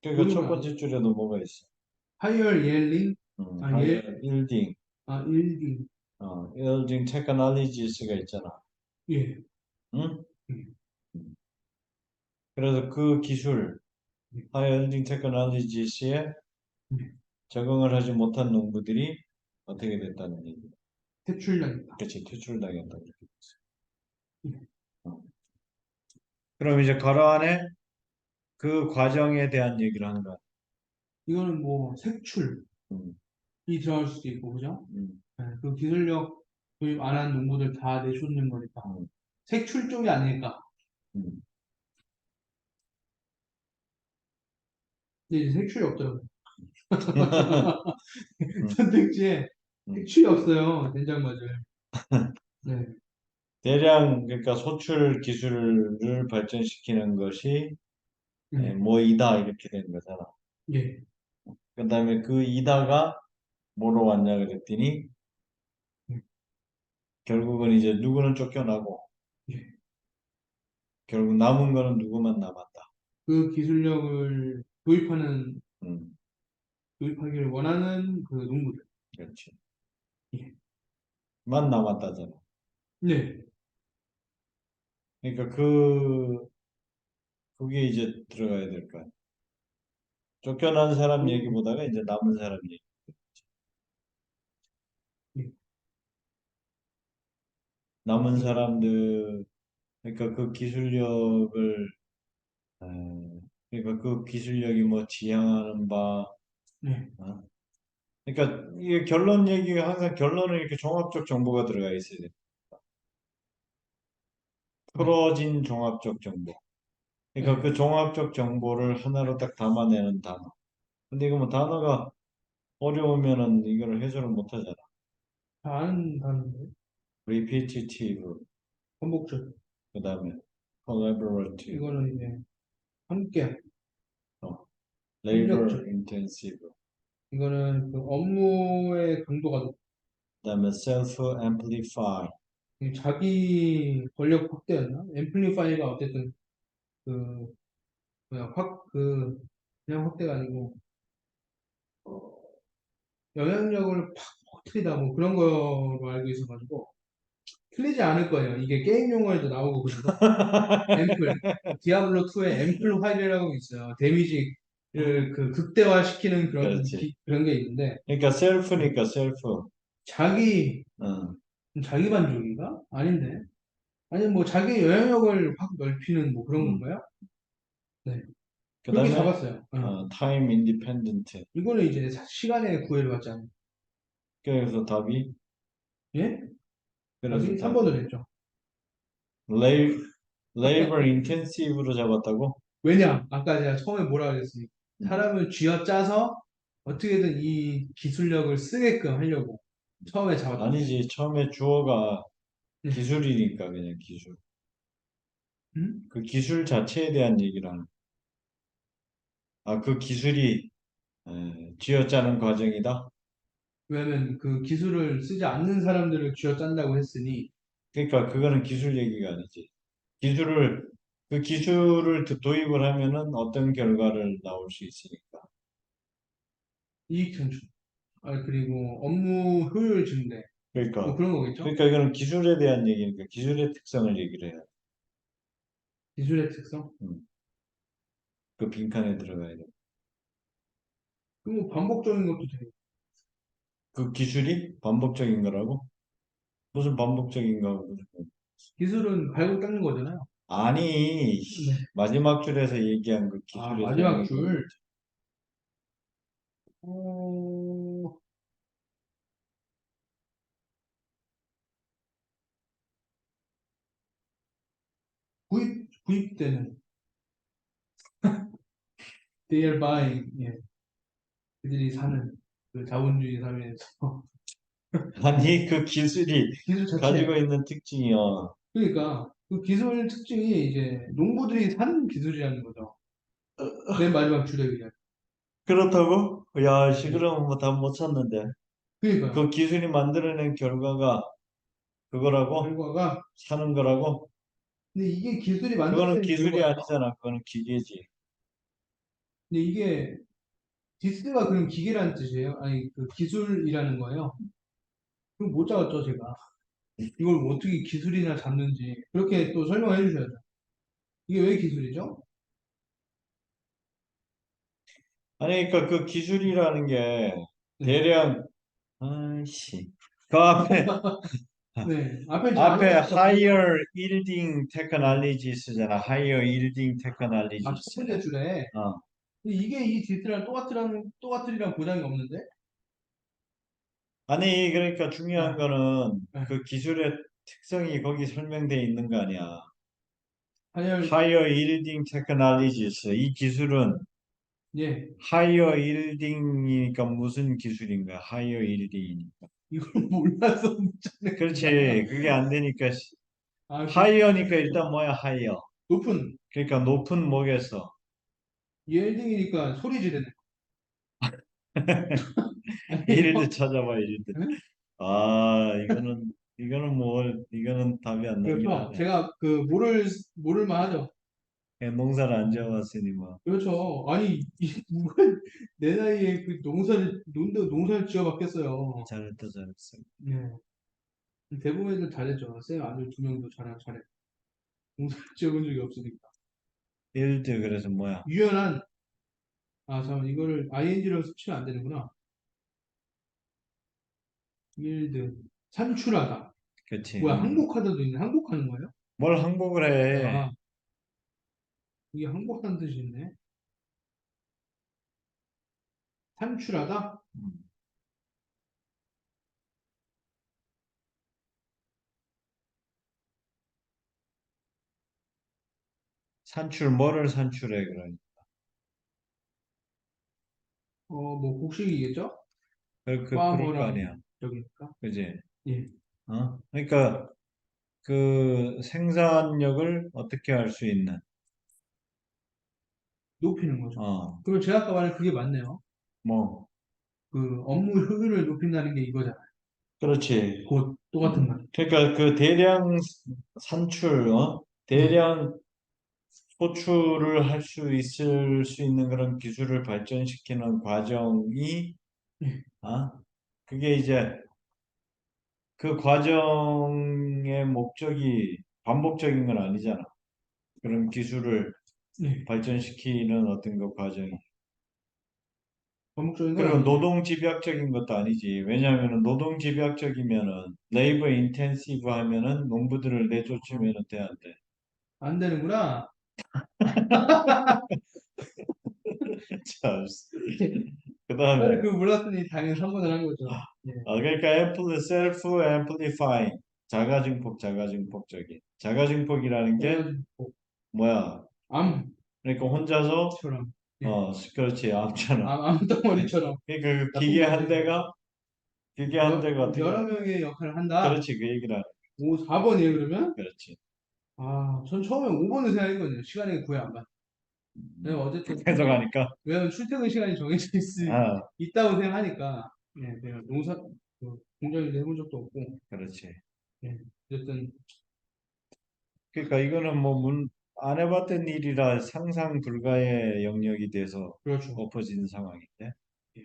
그러니까 첫 교류가 번째 줄에도 뭐가 있어. higher yielding, higher yielding, yielding, yielding technologies가 있잖아. 예. 응? 음, 그래서 그 기술, 음, higher yielding technologies에 음. 적응을 하지 못한 농부들이 어떻게 됐다는 얘기. 퇴출당했다. 그렇지, 퇴출당했다. 이렇게 됐어. 음. 어. 그럼 이제 가로 안에 그 과정에 대한 얘기를 하는 거야. 이거는 뭐 색출이 음, 들어갈 수도 있고, 그죠? 음, 예, 그 기술력 도입 안 한 농부들 다 내쫓는 거니까. 음, 색출 쪽이 아닐까. 음. 근데 이제 색출이 없더라고요. 음, 선택지에 음. 색출이 없어요. 된장맞을. 네. 대량 그러니까 소출 기술을 발전시키는 것이 음. 뭐이다 이렇게 된 거잖아. 예. 그다음에 그 이다가 뭐로 왔냐 그랬더니 음. 결국은 이제 누구는 쫓겨나고 예. 결국 남은 거는 누구만 남았다. 그 기술력을 음, 도입하기를 원하는 그 농부들. 그렇지. 예. 만 남았다잖아. 네. 그러니까 그게 이제 들어가야 될 거야. 쫓겨난 사람 음. 얘기보다가 이제 남은 사람 얘기. 예. 남은 예. 사람들 그러니까 그 기술력을 그러니까 그 기술력이 뭐 지향하는 바 네. 어? 그러니까 이게 결론 얘기가 항상 결론은 이렇게 종합적 정보가 들어가 있어야 돼. 네. 풀어진 종합적 정보. 그러니까 네. 그 종합적 정보를 하나로 딱 담아내는 단어. 근데 이거 뭐 단어가 어려우면은 이거를 해설을 못 하잖아. 다 아는 단어인데. repetitive, 반복적. 그다음에 collaborative, 이거는 이제 함께, 어, labor 협력적. intensive, 이거는 그 업무의 강도가 높고, 그다음에 self amplify, 자기 권력 확대였나? 앰플리파이가 어쨌든 그, 그냥 확대가 아니고, 어, 영향력을 팍 퍼뜨리다 뭐 그런 거로 알고 있어가지고, 틀리지 않을 거예요. 이게 게임 용어에도 나오고 그래서. 앰플. 디아블로2에 앰플 화일이라고 있어요. 데미지를 그 극대화시키는 그렇지. 그런 게 있는데, 그러니까 self니까 self. 자기, 어. 자기 만족인가? 아닌데. 아니, 뭐, 자기 영향력을 확 넓히는 뭐 그런 음. 건가요? 네. 그렇게 그다음에 잡았어요. time independent. 이거는 이제 시간의 구애를 받지 않아요. 그래서 답이 예? 그래서 답이 답이 3번으로 했죠. labor, labor intensive로 잡았다고? 왜냐? 아까 제가 처음에 뭐라 그랬습니까? 음. 사람을 쥐어짜서 어떻게든 이 기술력을 쓰게끔 하려고 처음에 잡았던 거예요. 아니지. 처음에 주어가 네. 기술이니까 그냥 기술. 음? 그 기술 자체에 대한 얘기를 하는. 그 기술이 쥐어짜는 과정이다. 왜냐면 그 기술을 쓰지 않는 사람들을 쥐어짠다고 했으니, 그러니까 그거는 기술 얘기가 아니지. 기술을 그 기술을 도입을 하면은 어떤 결과를 나올 수 있으니까. 이익 창출. 아, 그리고 업무 효율 증대. 뭐 그러니까, 그런 거겠죠? 그러니까 이거는 기술에 대한 얘기니까 기술의 특성을 얘기를 해야 돼. 기술의 특성. 음, 그 빈칸에 들어가야 돼. 그뭐 반복적인 것도 돼요. 그 기술이 반복적인 거라고? 무슨 반복적인 거? 기술은 갈고 닦는 거잖아요. 아니, 네. 마지막 줄에서 얘기한 그 아, 기술의 마지막 설명이 뭔지. 줄. 어, 구입되는. They are buying. 예. 그들이 사는 그 자본주의 사회에서 아니, 그 기술이 기술 가지고 자체. 있는 특징이요. 그러니까 그 기술 특징이 이제 농부들이 사는 기술이라는 거죠. 맨 마지막 줄에 그냥. 그렇다고? 야, 씨, 예. 그럼 뭐 답 못 찾는데. 그러니까요. 그 기술이 만들어낸 결과가 그거라고? 결과가 사는 거라고? 근데 이게 기술이 그거는 만들어낸 기술이 결과예요. 아니잖아. 그거는 기계지. 근데 이게 디스가 그럼 기계라는 뜻이에요? 아니 그 기술이라는 거예요? 그럼 못 잡았죠 제가. 이걸 뭐 어떻게 기술이나 잡는지 그렇게 또 설명해 주셔야죠. 이게 왜 기술이죠? 아니, 그러니까 그 기술이라는 게 네. 대량, 아이씨. 그 앞에, 네. 앞에 저 안 앞에 읽었으니까 보세요. higher yielding technologies잖아. higher yielding 아, 첫 technologies. 번째 줄에. 어. 근데 이게 이 디스랑 똑같으리란 보장이 없는데? 아니, 그러니까 중요한 아, 거는 아, 그 기술의 특성이 거기 설명되어 있는 거 아니야. 한열, higher yielding technologies. 이 기술은 예. higher yielding이니까 무슨 기술인가? higher yielding이니까. 이걸 몰라서 묻잖아요. 그렇지. 그게 안 되니까 아, higher니까 일단 뭐야, higher. 높은 그러니까 높은 뭐겠어. 예일딩이니까 소리 지르는. 이일드 아니에요? 찾아봐, 이일드. 응? 아, 이거는 뭐, 이거는 답이 안 나오긴 그렇죠. 하네. 제가 그 모를만 하죠. 그냥 농사를 안 지어봤으니 뭐. 그렇죠. 아니, 누가 내 나이에 그 농사를 지어봤겠어요. 잘했다, 잘했어. 네. 대부분 애들 잘했죠. 쌤 아들 두 명도 잘해. 농사를 지어본 적이 없으니까. 일드 그래서 뭐야? 유연한, 아, 잠깐, 이거를 ing로 치면 안 되는구나. 일드, 산출하다. 그치. 뭐야, 항복하다도 있네. 항복하는 거예요? 뭘 항복을 해? 아, 이게 항복하는 뜻이 있네. 산출하다? 음. 뭐를 산출해, 그러니. 뭐, 곡식이겠죠? 그럴 거 파머랑, 아니야. 저기니까. 그지? 예, 어? 그러니까 그 생산력을 어떻게 할 수 있는, 높이는 거죠. 어, 그리고 제가 아까 말한 그게 맞네요. 뭐, 그 업무 효율을 높인다는 게 이거잖아요. 그렇지. 곧 똑같은 말. 그러니까 그 대량 산출, 네, 대량 호출을 할 수 있을 수 있는 그런 기술을 발전시키는 과정이, 네, 아, 그게 이제 그 과정의 목적이 반복적인 건 아니잖아. 그런 기술을 네. 발전시키는 어떤 그 과정이. 반복적인 건 그리고 아니죠. 노동 집약적인 것도 아니지. 왜냐하면 노동 집약적이면은 레이버 인텐시브 하면은 농부들을 내쫓으면은 돼, 안 돼. 안 되는구나. 참. 저는 그다음에 그거 몰랐으니 당연히 3번을 한 거죠. 예. 그러니까 self amplifying 자가 증폭적인 자가 증폭이라는 게 그래가지고, 뭐야? 그러니까 혼자서 암처럼. 예. 그렇지 암처럼. 암덩어리처럼. 그러니까 그 나쁜 말이에요. 기계 한 대가 어떻게 여러 명의 역할을 한다. 그렇지 그 얘기를 하는 4번이에요, 그러면? 그렇지. 아, 전 처음에 5번을 생각했거든요. 시간이 구애 안 맞. 네, 어쨌든, 해석하니까 왜냐면 출퇴근 시간이 정해져 아 있다고 생각하니까, 예, 내가 공장일 해본 적도 없고, 그렇지. 예, 어쨌든, 그러니까 이거는 뭐 안 해봤던 일이라 상상 불가의 영역이 돼서 그렇죠. 엎어진 상황인데, 예,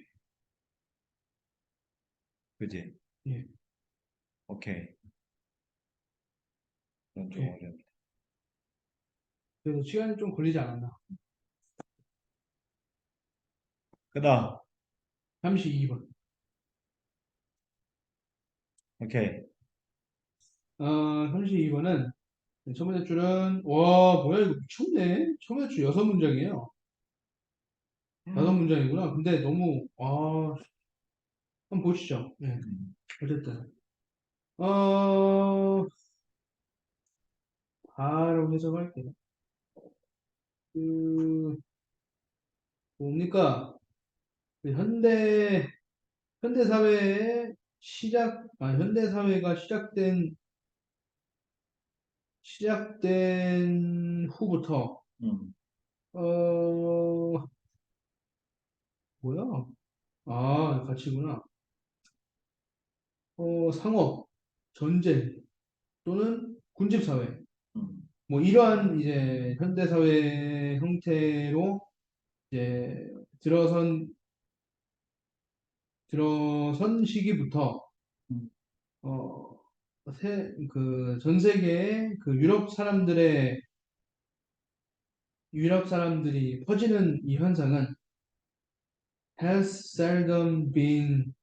그지? 예, 오케이. 그건 좀 예. 어렵네. 그래서 시간이 좀 걸리지 않았나. 그다음, 32번. 32번은 첫 번째 줄은 와 뭐야 이거 미쳤네. 첫 번째 줄 6문장이에요. 5문장이구나. 근데 너무 한번 보시죠. 네. 어쨌든 어 바로 해석할게요. 그 뭡니까? 그 현대 사회의 현대 사회가 시작된 후부터 음, 어 뭐야? 가치구나. 상업, 전쟁 또는 군집 사회. 음, 뭐 이러한 이제 현대 사회 형태로 이제 들어선 시기부터 음, 어, 전 세계의 그 유럽 사람들이 퍼지는 이 현상은 has seldom been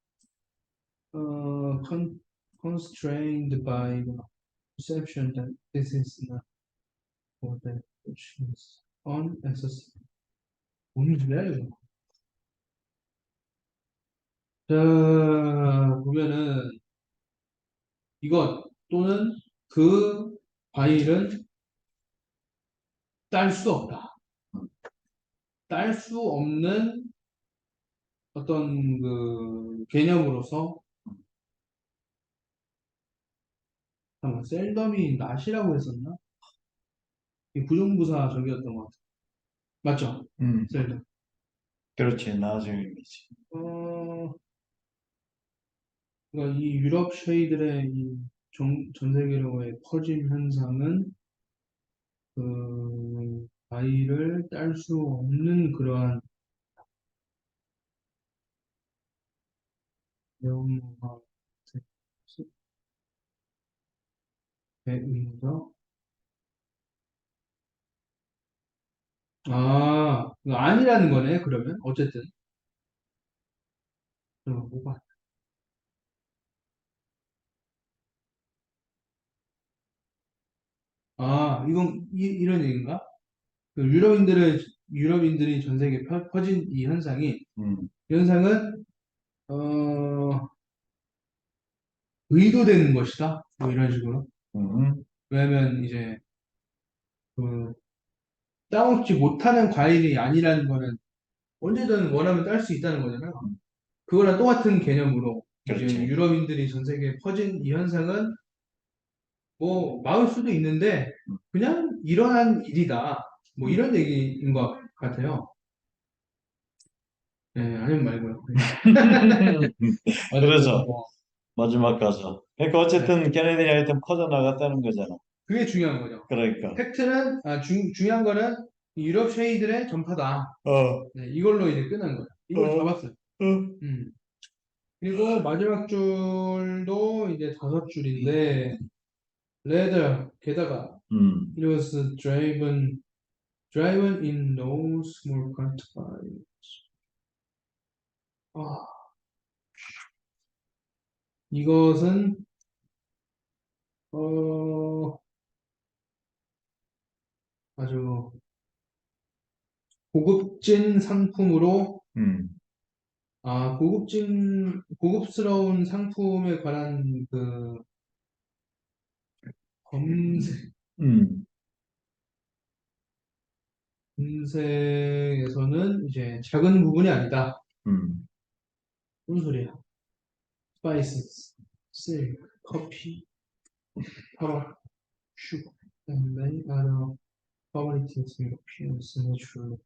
constrained by the perception that this is not for the which is unaccessible. 뭔 소리야 이거? 자, 보면은 이것 또는 그 과일은 딸 수 없다. 딸 수 없는 어떤 그 개념으로서 잠깐만 셀덤이 낫이라고 했었나? 이 부정부사 저기였던 것 같아. 맞죠? 음. 셀덤. 그렇지. 나중이지. 어, 그러니까 이 유럽 쉐이들의 전 세계로의 퍼짐 현상은 그 아이를 딸 수 없는 그러한 영화 의미죠. 이거 아니라는 거네, 그러면. 어쨌든. 그럼 뭐가? 이런 얘기인가? 그 유럽인들이 전 세계에 퍼진 이 현상이, 음, 이 현상은, 어, 의도되는 것이다. 뭐 이런 식으로. 음, 왜냐면 이제, 그, 따먹지 못하는 과일이 아니라는 거는 언제든 원하면 딸 수 있다는 거잖아요. 음. 그거랑 똑같은 개념으로 이제 그렇지. 유럽인들이 전 세계에 퍼진 이 현상은 뭐 막을 수도 있는데 그냥 일어난 일이다. 뭐 음. 이런 얘기인 것 같아요. 네, 아니면 말고요. 어쨌든 그래서 뭐 마지막 가서. 그러니까 네, 어쨌든 걔네들이 하여튼 퍼져나갔다는 거잖아. 그게 중요한 거죠. 그러니까. 팩트는 중요한 거는 유럽 쉐이들의 전파다. 어, 네, 이걸로 이제 끝난 거예요. 이걸 어, 잡았어요. 어. 그리고 마지막 줄도 이제 5줄인데 레더 게다가 음, it was driven in no small part by 아, 이것은 어, 아주 고급진 상품으로 음, 고급스러운 상품에 관한 그 검색 음, 검색에서는 이제 작은 부분이 아니다. 음, 무슨 소리야? spices, silk, 커피, 타바, sugar, and many other commodities Europeans naturally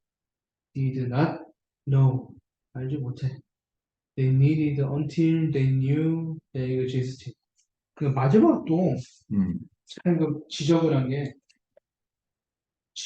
did not know. 알지 못해. They needed until they knew they existed. 그 마지막도 음, 참 그 지적을 한 게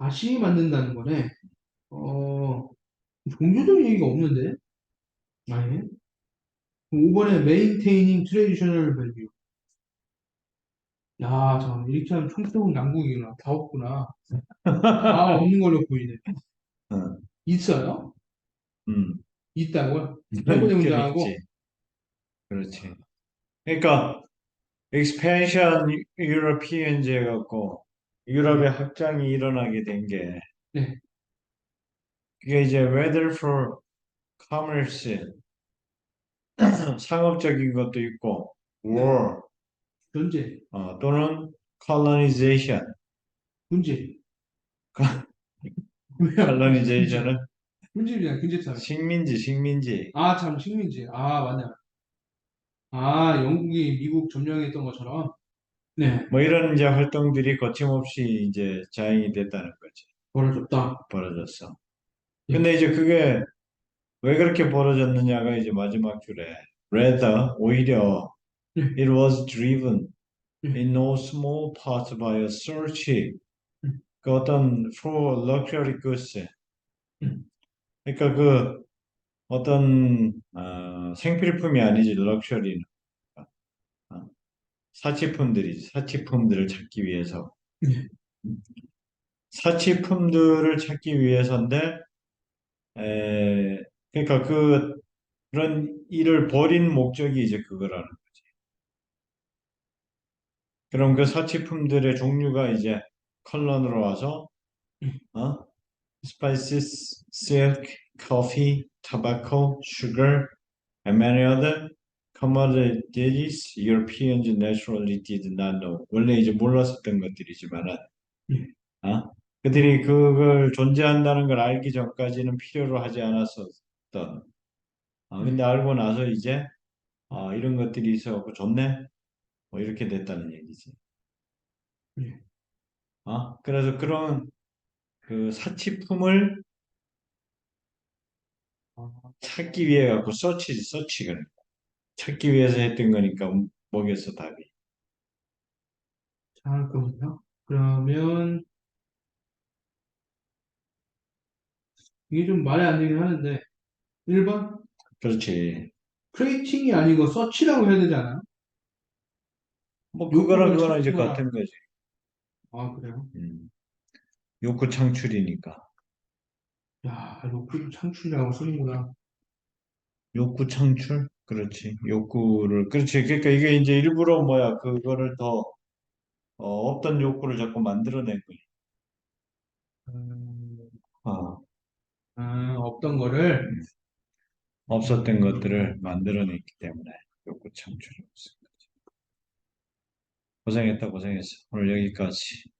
다시 만든다는 거네. 종교적 얘기가 없는데? 아니. 5번에 maintaining traditional value. 야, 잠깐 이렇게 하면 총평은 양국이구나. 다 없구나. 다 없는 걸로 보이네. 어, 있어요? 음, 있다고요? 세 번째 있긴 있지. 문장하고? 그렇지. 그러니까 expansion Europeans 해갖고 네. 유럽의 확장이 일어나게 된 게 네. 그게 이제 whether for commerce 상업적인 것도 있고 네. war 전제. 또는 colonization 군제. 왜요? 군제. colonization은 군제입니다. 군제처럼. 식민지 아, 참, 식민지. 아, 맞네. 아, 영국이 미국 점령했던 것처럼. 네. 뭐 이런 이제 활동들이 거침없이 이제 자행이 됐다는 거지. 벌어졌다. 벌어졌어. 예. 근데 이제 그게 왜 그렇게 벌어졌느냐가 이제 마지막 줄에 rather 오히려 예. it was driven 예. in no small part by a search 예. 그 어떤 for luxury goods 예. 그러니까 그 어떤 생필품이 아니지 럭셔리는 어, 사치품들이지 사치품들을 찾기 위해서 예. 사치품들을 찾기 위해서인데 그러니까 그런 일을 벌인 목적이 이제 그거라는 그럼 그 사치품들의 종류가 이제 컬런으로 와서 예. 어? spices, silk, coffee, tobacco, sugar, and many other commodities Europeans naturally did not know. 원래 이제 몰랐었던 것들이지만은 예. 어? 그들이 그걸 존재한다는 걸 알기 전까지는 필요로 하지 않았었던. 근데 알고 나서 이제 이런 것들이 있어갖고 좋네. 뭐 이렇게 됐다는 얘기지. 예. 그래서 그런 그 사치품을 찾기 위해 갖고 서치가 찾기 위해서 했던 거니까 뭐겠어 답이. 잠깐만요. 그러면 이게 좀 말이 안 되긴 하는데 1번 그렇지. 크레이팅이 아니고 서치라고 해야 되지 않아요? 뭐 그거랑 욕구를 그거랑 이제 찾거나 같은 거지. 아 그래요? 음. 욕구 창출이니까. 야 욕구를 창출이라고 쓰는구나. 욕구 창출? 그렇지. 욕구를 그렇지. 그러니까 이게 이제 일부러 뭐야 그거를 더 없던 욕구를 자꾸 만들어낸 거야. 음, 어, 없던 거를 없었던 것들을 만들어냈기 때문에 욕구 창출이 없어. 고생했다 고생했어. 오늘 여기까지.